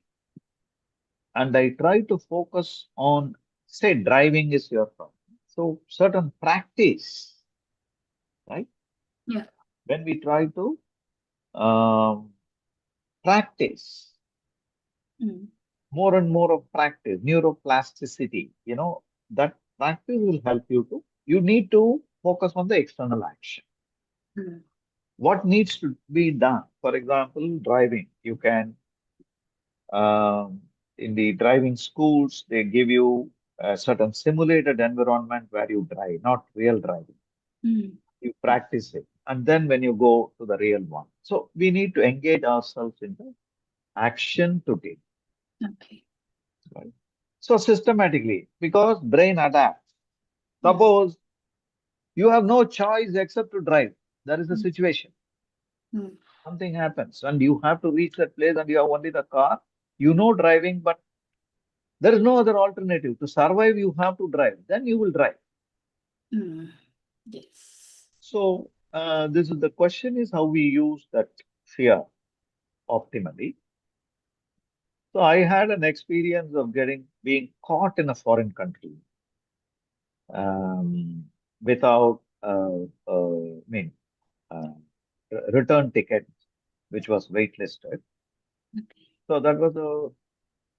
and I try to focus on, say, driving is your problem. So certain practice, right? Yeah. When we try to um, practice Mm. more and more of practice, neuroplasticity, that practice will help you to, you need to focus on the external action. Mm. What needs to be done? For example, driving. You can, um, in the driving schools, they give you a certain simulated environment where you drive, not real driving. Mm. You practice it. And then when you go to the real one. So we need to engage ourselves in the action to take. Okay. Right? So systematically, because brain adapts. Yes. Suppose you have no choice except to drive. That is the Mm. situation. Mm. Something happens and you have to reach that place and you have only the car. You know driving, but there is no other alternative. To survive, you have to drive. Then you will drive. Mm. Yes. So this is the question is how we use that fear optimally. So I had an experience of being caught in a foreign country without, I mean, uh, return ticket, which was waitlisted. Okay. So that was a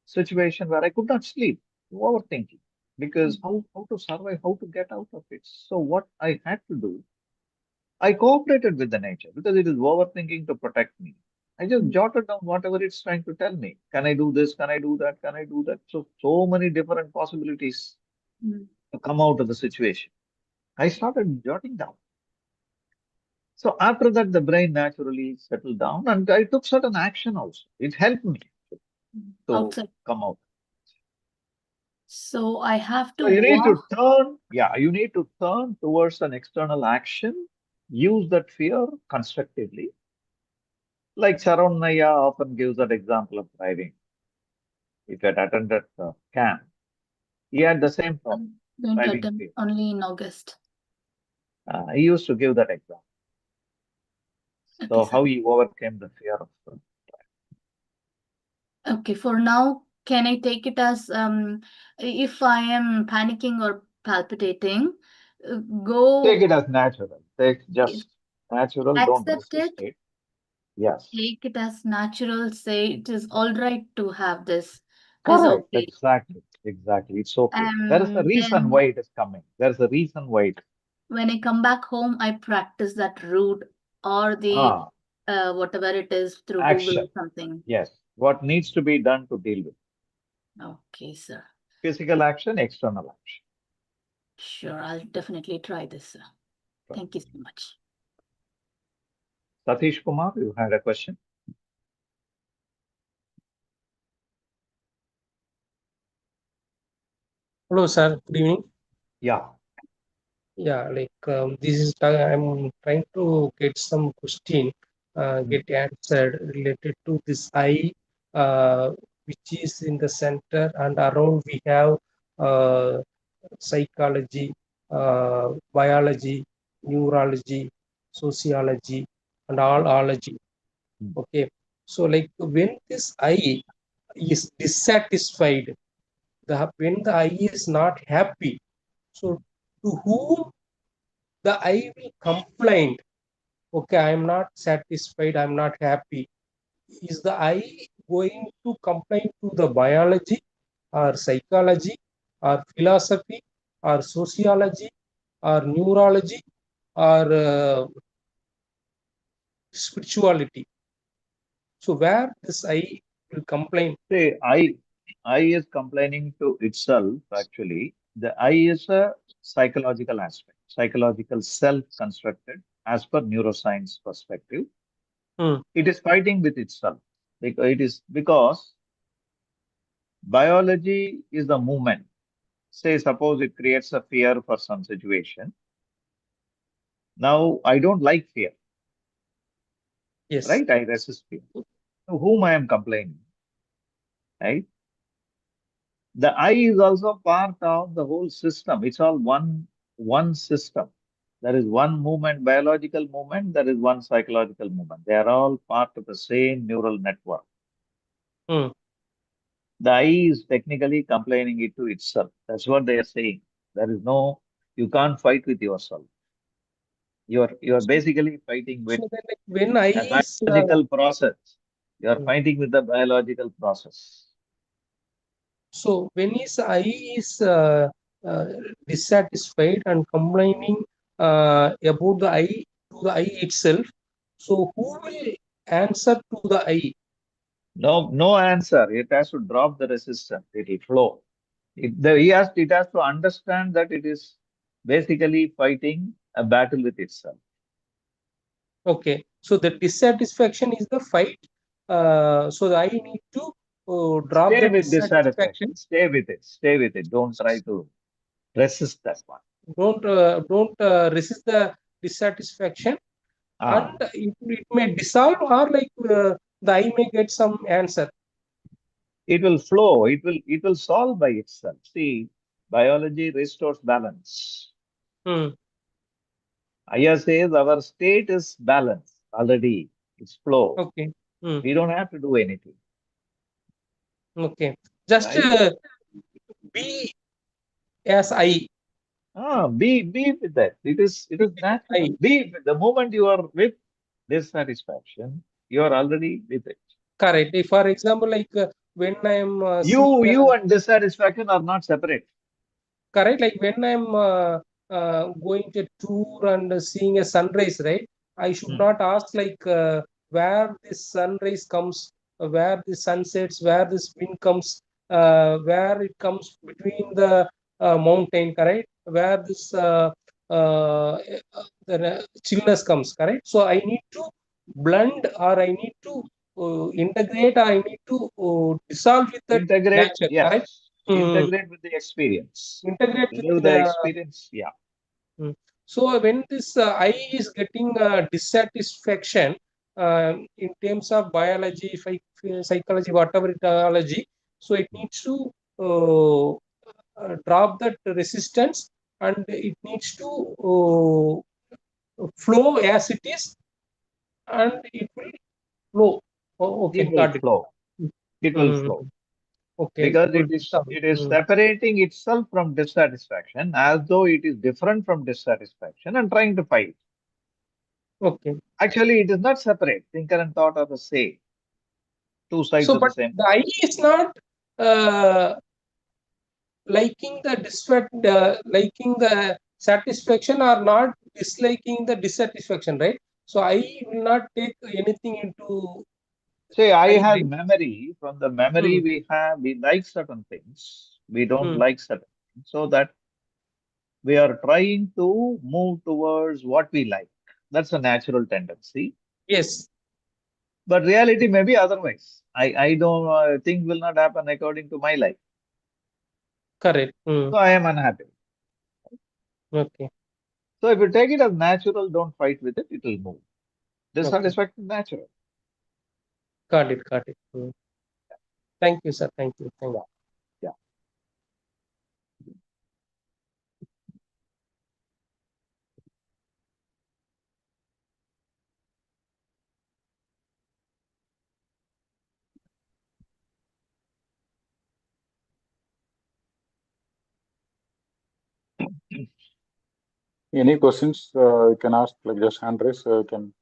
situation where I could not sleep, overthinking, because how to survive, how to get out of it. So what I had to do, I cooperated with the nature because it is overthinking to protect me. I just jotted down whatever it's trying to tell me. Can I do this? Can I do that? Can I do that? So many different possibilities Mm. to come out of the situation. I started jotting down. So after that, the brain naturally settled down, and I took certain action also. It helped me to Outside. come out. So I have to So you need to walk. turn, yeah, you need to turn towards an external action, use that fear constructively. Like Sharonaya often gives that example of driving. If you had attended the camp, he had the same problem, I'm going to driving attempt fear. only in August. He used to give that example. Okay, So sir. how he overcame the fear of Okay, for now, can I take it as if I am panicking or palpitating, take go it as natural. Take just natural, don't accept resist it, it. Yes. take it as natural, say it is all right to have this, is Correct. okay. Exactly. Exactly. It's okay. There is a reason Then why it is coming. There is a reason why it. when I come back home, I practice that route or the Ah, whatever it is through Google action. or something. Yes. What needs to be done to deal with Okay, sir. physical action, external action. Sure, I'll definitely try this, sir. Right. Thank you so much. Satish Kumar, you had a question? Hello, sir. Good evening. Yeah. Yeah, this is I'm trying to get some question, get answered related to this eye, which is in the center and around we have uh, psychology, biology, neurology, sociology, and all ology. Okay, so like when this eye is dissatisfied, when the eye is not happy, so to whom the I will complain, okay, I'm not satisfied, I'm not happy. Is the I going to complain to the biology or psychology or philosophy or sociology or neurology or spirituality? So where this I will complain? See, I is complaining to itself, actually. The I is a psychological aspect, psychological self-constructed as per neuroscience perspective. Hmm. It is fighting with itself. Because biology is the movement. Say, suppose it creates a fear for some situation. Now, I don't like fear, Yes. right? I resist fear. To whom I am complaining, right? The I is also part of the whole system. It's all one system. There is one movement, biological movement. There is one psychological movement. They are all part of the same neural network. Hmm. The I is technically complaining it to itself. That's what they are saying. There is no, you can't fight with yourself. You are So, basically fighting with so then like when I a is biological process. You are hmm. fighting with the biological process. So when his eye is uh, dissatisfied and complaining about the eye to the eye itself, so who will answer to the eye? No answer. It has to drop the resistance. It will flow. It has to understand that it is basically fighting a battle with itself. Okay, so the dissatisfaction is the fight. So the eye need to drop Stay the with dissatisfaction. dissatisfaction. Stay with it. Stay with it. Don't try to resist that one. Don't resist the dissatisfaction, and Ah, it may dissolve or the eye may get some answer. it will flow. It will solve by itself. See, biology restores balance. Hmm. Ayya says our state is balance already. It's flow. Okay. Hmm. We don't have to do anything, Okay. Just right? be as I. Be with that. It is natural. Be the moment you are with dissatisfaction, you are already with it. Correct. For example, like when I'm You and dissatisfaction are not separate. correct, like when I'm going to tour and seeing a sunrise, right? I should not ask like where this sunrise comes, where the sun sets, where this wind comes, where it comes between the mountain, correct? Where this the chillness comes, correct? So I need to blend, or I need to integrate, or I need to dissolve with the Integrate, nature, yes. correct? Integrate with the experience. Integrate with Live the experience, yeah. So when this eye is getting dissatisfaction in terms of biology, psychology, whatever etiology, so it needs to drop that resistance, and it needs to flow as it is, and it will flow. Oh, okay, It will got it. flow. It will flow. Okay, Because it is separating itself from dissatisfaction as though it is different from dissatisfaction and trying to fight. okay. Actually, it is not separate. Thinker and thought are the same. Two sides So, of the but same. the eye is not liking liking the satisfaction, or not disliking the dissatisfaction, right? So I will not take anything into See, I eye, have right? memory. From the memory we have, we like certain things. We don't like certain things. So that we are trying to move towards what we like. That's a natural tendency. Yes, But reality may be otherwise. I don't, things will not happen according to my life. correct. So I am unhappy. Okay, So if you take it as natural, don't fight with it, it will move. okay, Dissatisfaction is natural. got it, got it. Thank you, sir. Thank you. Thank you. Yeah. Any questions you can ask, like just hand raise. You can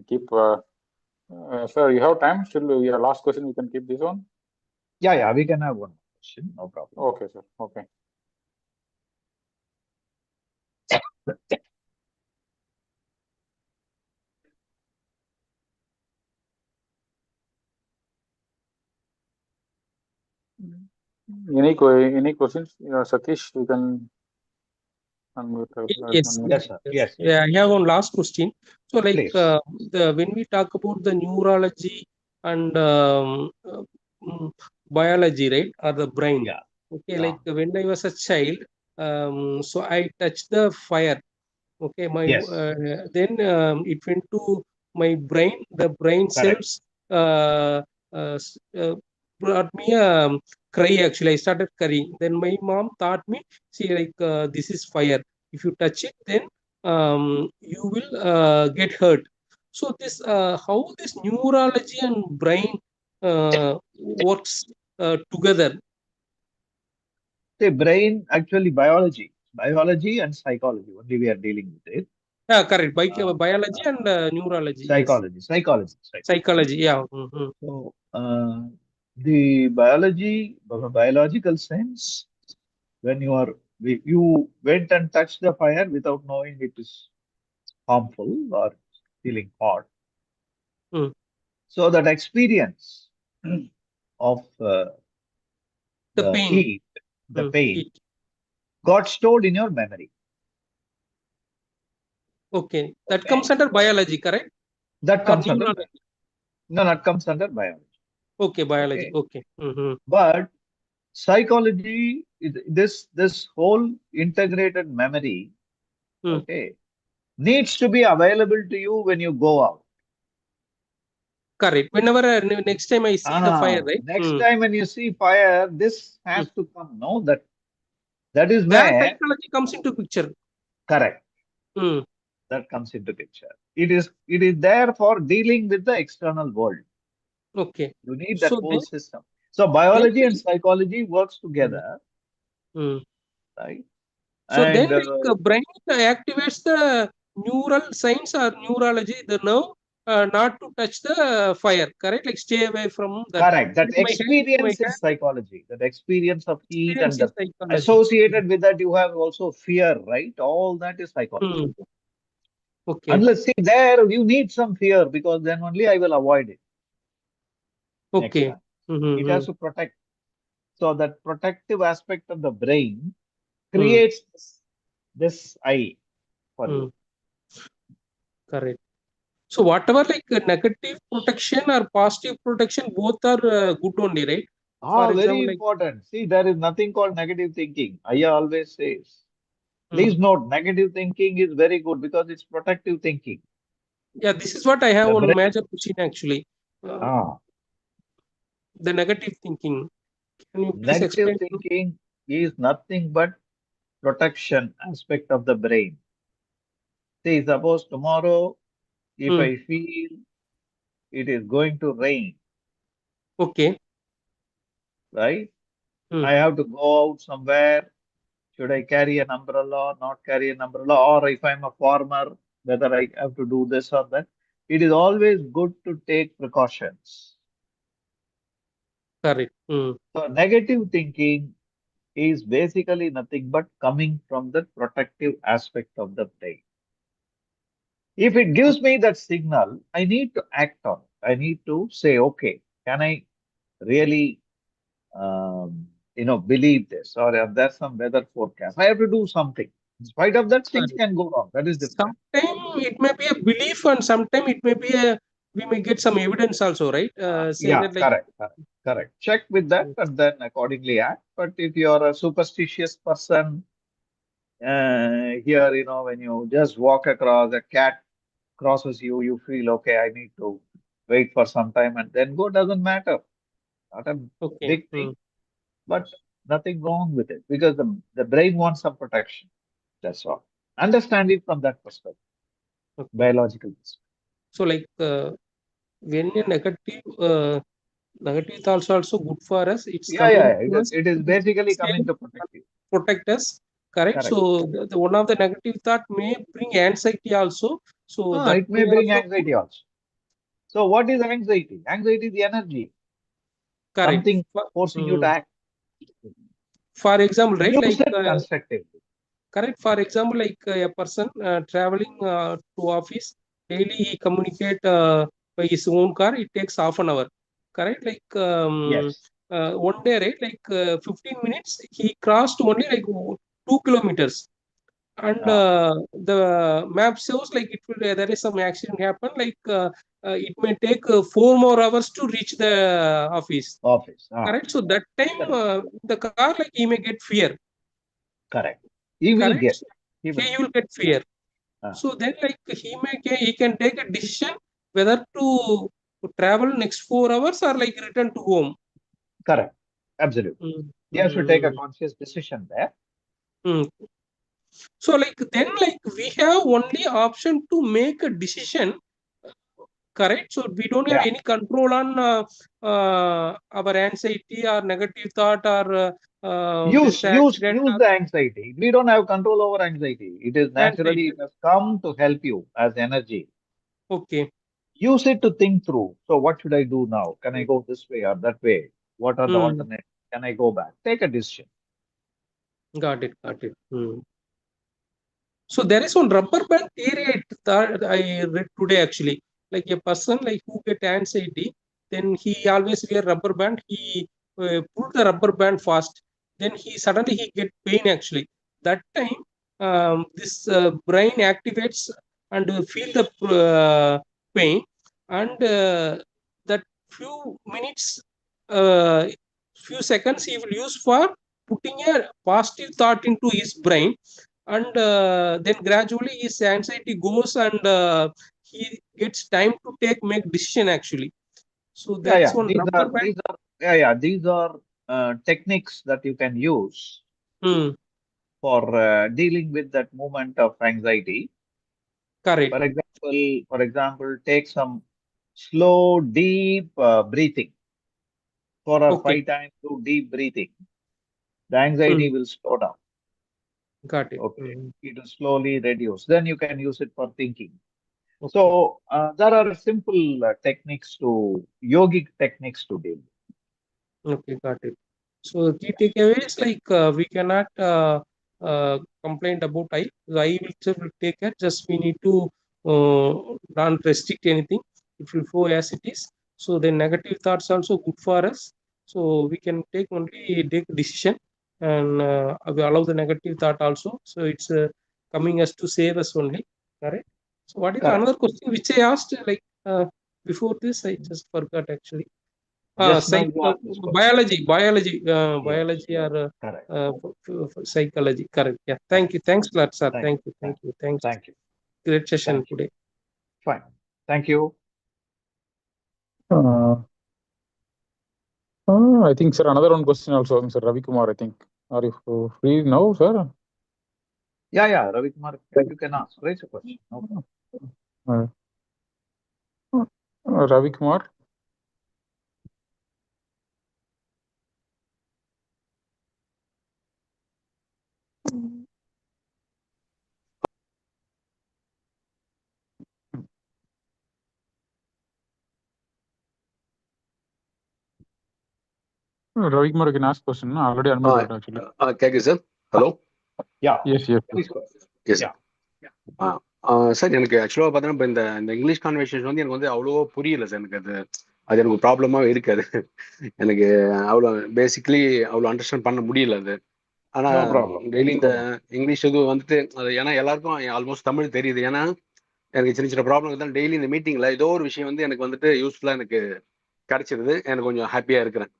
keep. Sir, you have time? Still, your last question. We can keep this one. Yeah, we can have one more question, no problem. Okay, sir. Okay. Any questions? Satish, you can unmute. Yes, Unmute. Yes, sir. Yes. yeah, I have one last question. So, like Please. when we talk about the neurology and biology, right, or the brain. Yeah. Okay, like when I was a child, so I touched the fire. Okay, my Yes. then it went to my brain. The brain Correct. cells brought me a cry. Actually, I started crying. Then my mom taught me, see, like this is fire. If you touch it, then you will get hurt. So this how this neurology and brain works together. The brain, actually biology and psychology. Only we are dealing with it. Yeah, correct. Biology Uh, and neurology. Yes, psychology. psychology. Yeah. So, the biological sense, when you went and touched the fire without knowing it is harmful or feeling hot. Mm. So that experience of The the pain. heat, the pain, Heat. got stored in your memory. Okay, that Okay, comes under biology, correct? that Or comes under neurology? biology. No, that comes under biology. Okay, biology. Okay, Okay. but psychology, this whole integrated memory, Mm. okay, needs to be available to you when you go out. Correct. Whenever next time I see the fire, right? Next time when you see fire, this has to come. No, that is There where, psychology comes into picture. correct, Mm. that comes into picture. It is there for dealing with the external world. Okay. You need that So whole system. So then biology and psychology works Mm. together, Mm. right? So then, And like brain activates the neural signs or neurology, the nerve, not to touch the fire. Correct? Like stay away from that. correct, that With my hand, my experience hand is psychology, that experience of heat experience and is the psychology. associated with that, you have also fear, right? All that is psychology. Hmm. Okay. Unless, see, there you need some fear because then only I will avoid it next Okay. time. It Mm-hmm. has to protect. So that protective aspect of the brain Mm. creates this eye for Mm. you. Correct. So whatever like negative protection or positive protection, both are good only, right? For Very example, like important. See, there is nothing called negative thinking. Ayya always says. mm, Please note, negative thinking is very good because it's protective thinking. yeah, this is what I have The one brain, major question actually. Uh, ah, the negative thinking. Can you please negative explain? thinking is nothing but protection aspect of the brain. See, suppose tomorrow, if Mm. I feel it is going to rain, Okay. right? Mm. I have to go out somewhere. Should I carry an umbrella or not carry an umbrella? Or if I'm a farmer, whether I have to do this or that. It is always good to take precautions. Correct. Mm. So negative thinking is basically nothing but coming from the protective aspect of the brain. If it gives me that signal, I need to act on it. I need to say, okay, can I really, believe this? Or if there's some weather forecast, I have to do something. In spite of that, things Correct. can go wrong. That is different. Sometimes it may be a belief, and sometimes it may be a we may get some evidence also, right? Say Yeah, that like correct, correct, correct. Check with that and then accordingly act. But if you're a superstitious person, here, when you just walk across, a cat crosses you, you feel, okay, I need to wait for some time and then go, doesn't matter. Not a okay. big thing, but nothing wrong with it because the brain wants some protection. That's all. Understand it from that perspective, Okay. biological perspective. So like when a negative thoughts also good for us. It's Yeah, yeah, coming yeah. to us It is basically coming same to protect you. protect us. Correct. Correct. So the one of the negative thought may bring anxiety also. So that It may may bring also anxiety also. So what is anxiety? Anxiety is the energy, correct. something forcing you to Mm, act. for example, right? Use Like it constructively. correct. For example, like a person traveling to office daily, he communicate by his own car. It takes half an hour. Correct. Like Yes. one day, right? Like 15 minutes, he crossed only like 2 kilometers. And Ah, the map shows like it will there is some accident happen. Like it may take 4 more hours to reach the office. office. Correct. So that time Correct. the car like he may get fear. Correct. He will Correct. get. So He will he get. will get fear. Ah, So then like he can take a decision whether to travel next 4 hours or like return to home. correct. Absolutely. Mm, He has to take a mm, conscious decision there. mm. So like then like we have only option to make a decision. Correct. So we don't have Yeah. any control on our anxiety or negative thought or Use, this use, accident use or the anxiety. We don't have control over anxiety. It is naturally, anxiety. it has come to help you as energy. Okay. Use it to think through. So what should I do now? Can I go this way or that way? What are the Mm, alternatives? Can I go back? Take a decision. got it. Got it. Mm. So there is one rubber band theory that I read today actually. Like a person like who get anxiety, then he always wear rubber band. He pull the rubber band fast. Then he suddenly he get pain actually. That time this brain activates and feel the pain, and that few minutes, uh, few seconds he will use for putting a positive thought into his brain, and then gradually his anxiety goes, and he gets time to make decision actually. So Yeah, there is yeah. one rubber band. These are techniques that you can use Hmm, for dealing with that moment of anxiety. correct. For example, take some slow, deep breathing. 4 or Okay. 5 times do deep breathing. The Hmm, anxiety will slow down. Got it. Okay, Mhm. it will slowly reduce. Then you can use it for thinking. Okay. So there are simple techniques yogic techniques to deal. Okay, got it. So key takeaways like we cannot complain about I. The I will take care. Just we need to not restrict anything. It will flow as it is. So the negative thoughts also good for us. So we can take decision and we allow the negative thought also. So it's coming as to save us only. Correct. So what is Correct. another question which I asked like before this? I just forgot actually. Just now you asked this question. Biology or Correct. psychology. Correct. Yeah. Correct. Thank you. Thanks a lot, sir. Thank Thank you. you. Thank you. Thanks. Thank you. Great session Thank you. today. Fine. Thank you. I think, sir, another one question also, Mr. Ravi Kumar, I think. Are you free now, sir? Yeah, Ravi Kumar, you can ask. Raise a question. No problem. Ravi Kumar. Ravi Kumar, you can ask question. Already unmuted actually. Cake sir. Hello. Yeah. Yes, yes. Please go. Yes sir. எனக்கு ஆக்சுவலாக பார்த்தீங்கன்னா இப்போ இந்த English conversation வந்து எனக்கு வந்து அவ்வளோ புரியல சார். எனக்கு அது எனக்கு ப்ராப்ளமாக இருக்காது. எனக்கு அவ்வளோ பேசிக்கலி அவ்வளோ அண்டர்ஸ்டாண்ட் பண்ண முடியல அது. No ஆனால் problem. டெய்லி இந்த இங்கிலீஷ் இது வந்துட்டு அது ஏன்னா எல்லாருக்கும் ஆல்மோஸ்ட் தமிழ் தெரியுது. ஏன்னா எனக்கு சின்ன சின்ன ப்ராப்ளம் தான். டெய்லி இந்த மீட்டிங்கில் ஏதோ ஒரு விஷயம் வந்து எனக்கு வந்துட்டு யூஸ்ஃபுல்லாக எனக்கு கிடைச்சிருது. எனக்கு கொஞ்சம் ஹாப்பியாக இருக்கிறேன்.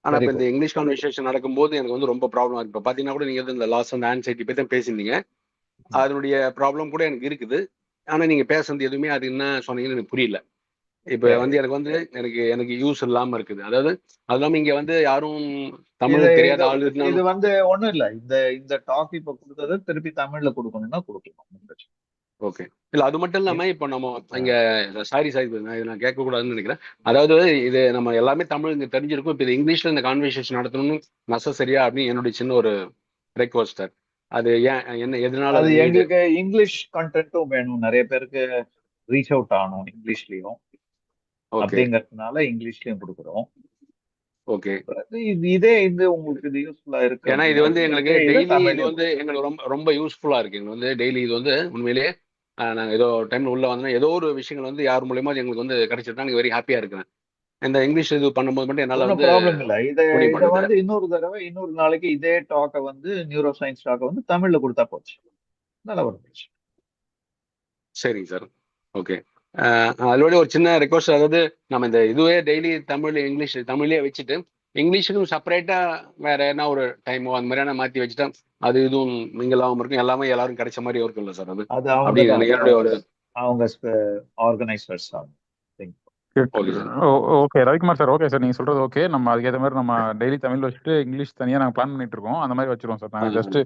ஆனால் Very இப்போ இந்த good. இங்கிலீஷ் கான்வர்சேஷன் நடக்கும்போது எனக்கு வந்து ரொம்ப ப்ராப்ளம் இருக்கு. இப்போ பார்த்தீங்கன்னா கூட நீங்கள் இந்த லாஸ் அண்ட் ஆன்சைட்டி பற்றி தான் பேசியிருந்தீங்க. அதனுடைய ப்ராப்ளம் கூட எனக்கு இருக்குது. ஆனா நீங்க பேசுறது எதுவுமே அது என்ன சொன்னீங்கன்னு எனக்கு புரியல. இப்ப வந்து எனக்கு யூஸ் இல்லாம இருக்குது. அதாவது அது இல்லாம இங்க வந்து யாரும் தமிழ் தெரியாத ஆள் இது இருந்தாலும் வந்து ஒண்ணும் இல்ல. இந்த டாக் இப்ப கொடுத்ததை திருப்பி தமிழ்ல கொடுக்கணும்னா கொடுக்கலாம். ஓகே. இல்ல அது மட்டும் இல்லாம இப்ப நம்ம இங்க சாரி நான் கேட்க கூடாதுன்னு நினைக்கிறேன். அதாவது இது நம்ம எல்லாமே தமிழ் இங்க தெரிஞ்சிருக்கும். இப்ப இது இங்கிலீஷ்ல இந்த கான்வர்சேஷன் நடத்தணும்னு நெசசரியா அப்படின்னு என்னுடைய சின்ன ஒரு ரெக்வஸ்ட் சார். அது ஏன் என்ன எதனால அது அது need? எங்களுக்கு இங்கிலீஷ் கண்டென்ட்டும் வேணும். நிறைய பேருக்கு ரீச் அவுட் ஆகணும் இங்கிலீஷ்லயும். ஓகே அப்படிங்கறதுனால இங்கிலீஷ்லயும் கொடுக்குறோம். ஓகே. இதே உங்களுக்கு இது யூஸ்ஃபுல்லா இருக்கு. ஏன்னா இது வந்து எங்களுக்கு அப்படின்னா டெய்லி இது தமிழ்லயும் வந்து எங்களுக்கு ரொம்ப ரொம்ப யூஸ்ஃபுல்லா இருக்கு. எங்களுக்கு வந்து டெய்லி இது வந்து உண்மையிலேயே நாங்கள் ஏதோ டைம்ல உள்ள வந்தோம்னா ஏதோ ஒரு விஷயங்கள் வந்து யார் மூலியமா எங்களுக்கு வந்து கிடைச்சிருந்தா எனக்கு வெரி ஹாப்பியா இருக்கிறேன். இந்த இங்கிலீஷ் இது பண்ணும்போது மட்டும் என்னால ஒன்றும் வந்து ப்ராப்ளம் இல்லை. இதை புரிய இதை மாட்டேங்குது. வந்து இன்னொரு தடவை இன்னொரு நாளைக்கு இதே டாக்கை வந்து நியூரோ சயின்ஸ் டாக்கை வந்து தமிழ்ல கொடுத்தா போச்சு. நல்லா வந்துச்சு. சரிங்க சார். ஓகே. அதோட ஒரு சின்ன ரெக்வஸ்ட். அதாவது நம்ம இந்த இதுவே டெய்லி தமிழ் இங்கிலீஷ் தமிழ்லயே வச்சுட்டு இங்கிலீஷுக்கும் செப்பரேட்டா வேற என்ன ஒரு டைமோ அந்த மாதிரியான மாத்தி வச்சுட்டா அது இதுவும் மிங்கலாகவும் இருக்கும். எல்லாமே எல்லாரும் கிடைச்ச மாதிரி இருக்கும்ல சார். அது அது அவங்க அப்படி தான் என்னுடைய ஒரு அவங்க ஆர்கனைசர்ஸ் தான். Okay sir. Okay Ravikumar sir. Okay sir, நீங்க சொல்றது ஓகே. நம்ம அதுக்கேற்ற மாதிரி நம்ம டெய்லி தமிழ் வச்சுட்டு இங்கிலீஷ் தனியா நாங்க பிளான் பண்ணிட்டு இருக்கோம். அந்த மாதிரி வச்சிருவோம் சார். நாங்க ஜஸ்ட்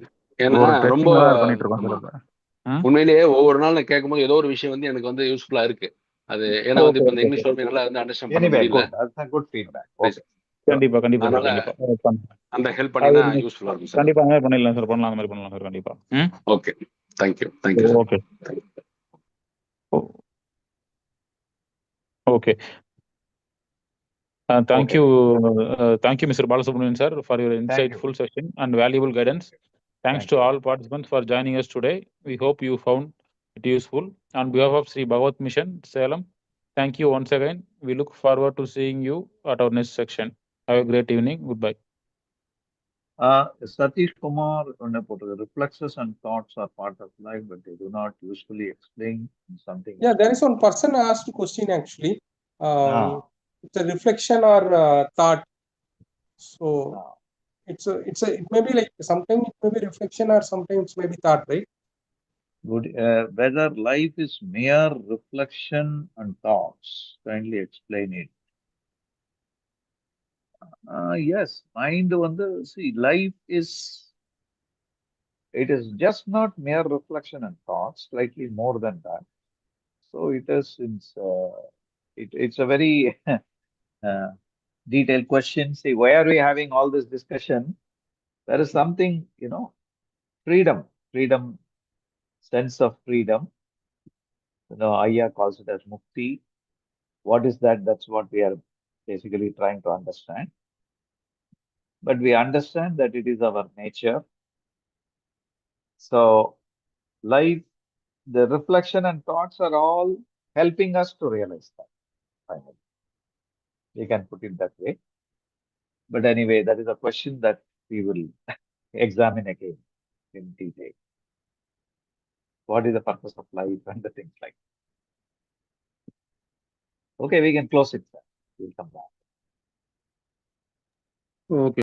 ஏன்னா ஒரு ரொம்ப டெஸ்டிங் தான் பண்ணிட்டு இருக்கோம் சார். உண்மையிலேயே ஒவ்வொரு நாள் நான் கேட்கும்போது ஏதோ ஒரு விஷயம் வந்து எனக்கு வந்து யூஸ்ஃபுல்லா இருக்கு. அது ஏன்னா வந்து இப்ப இந்த இங்கிலீஷ் வந்து நல்லா வந்து அண்டர்ஸ்டாண்ட் பண்ண முடியல. Good feedback. கண்டிப்பா கண்டிப்பா சார். அதனால கண்டிப்பா அந்த ஹெல்ப் பண்ணீங்கன்னா யூஸ்ஃபுல்லா இருக்கும் சார். கண்டிப்பா அந்த மாதிரி பண்ணிடலாம் சார். பண்ணலாம், அந்த மாதிரி பண்ணலாம் சார். கண்டிப்பா. Okay. Thank you sir. Okay okay. Thank you, Mr. Balasubramanian sir, for your insightful session and valuable guidance. Thanks to all participants for joining us today. We hope you found it useful. On behalf of Sri Bhagavat Mission, Salem, thank you once again. We look forward to seeing you at our next section. Have a great evening. Goodbye. Satish Kumar reflexes and thoughts are part of life, but they do not usually explain something. Yeah, there is one person asked a question actually. It's a reflection or thought. So it may be like sometimes it may be reflection or sometimes it may be thought, right? Whether life is mere reflection and thoughts, kindly explain it. Yes, mind see, life is just not mere reflection and thoughts, slightly more than that. So it's a very detailed question. See, why are we having all this discussion? There is something, freedom, sense of freedom. Ayya calls it as mukti. What is that? That's what we are basically trying to understand. But we understand that it is our nature. So life, the reflection and thoughts are all helping us to realize that. Finally, we can put it that way. But anyway, that is a question that we will examine again in detail. What is the purpose of life and the things like that. Okay, we can close it. We'll come back. Okay.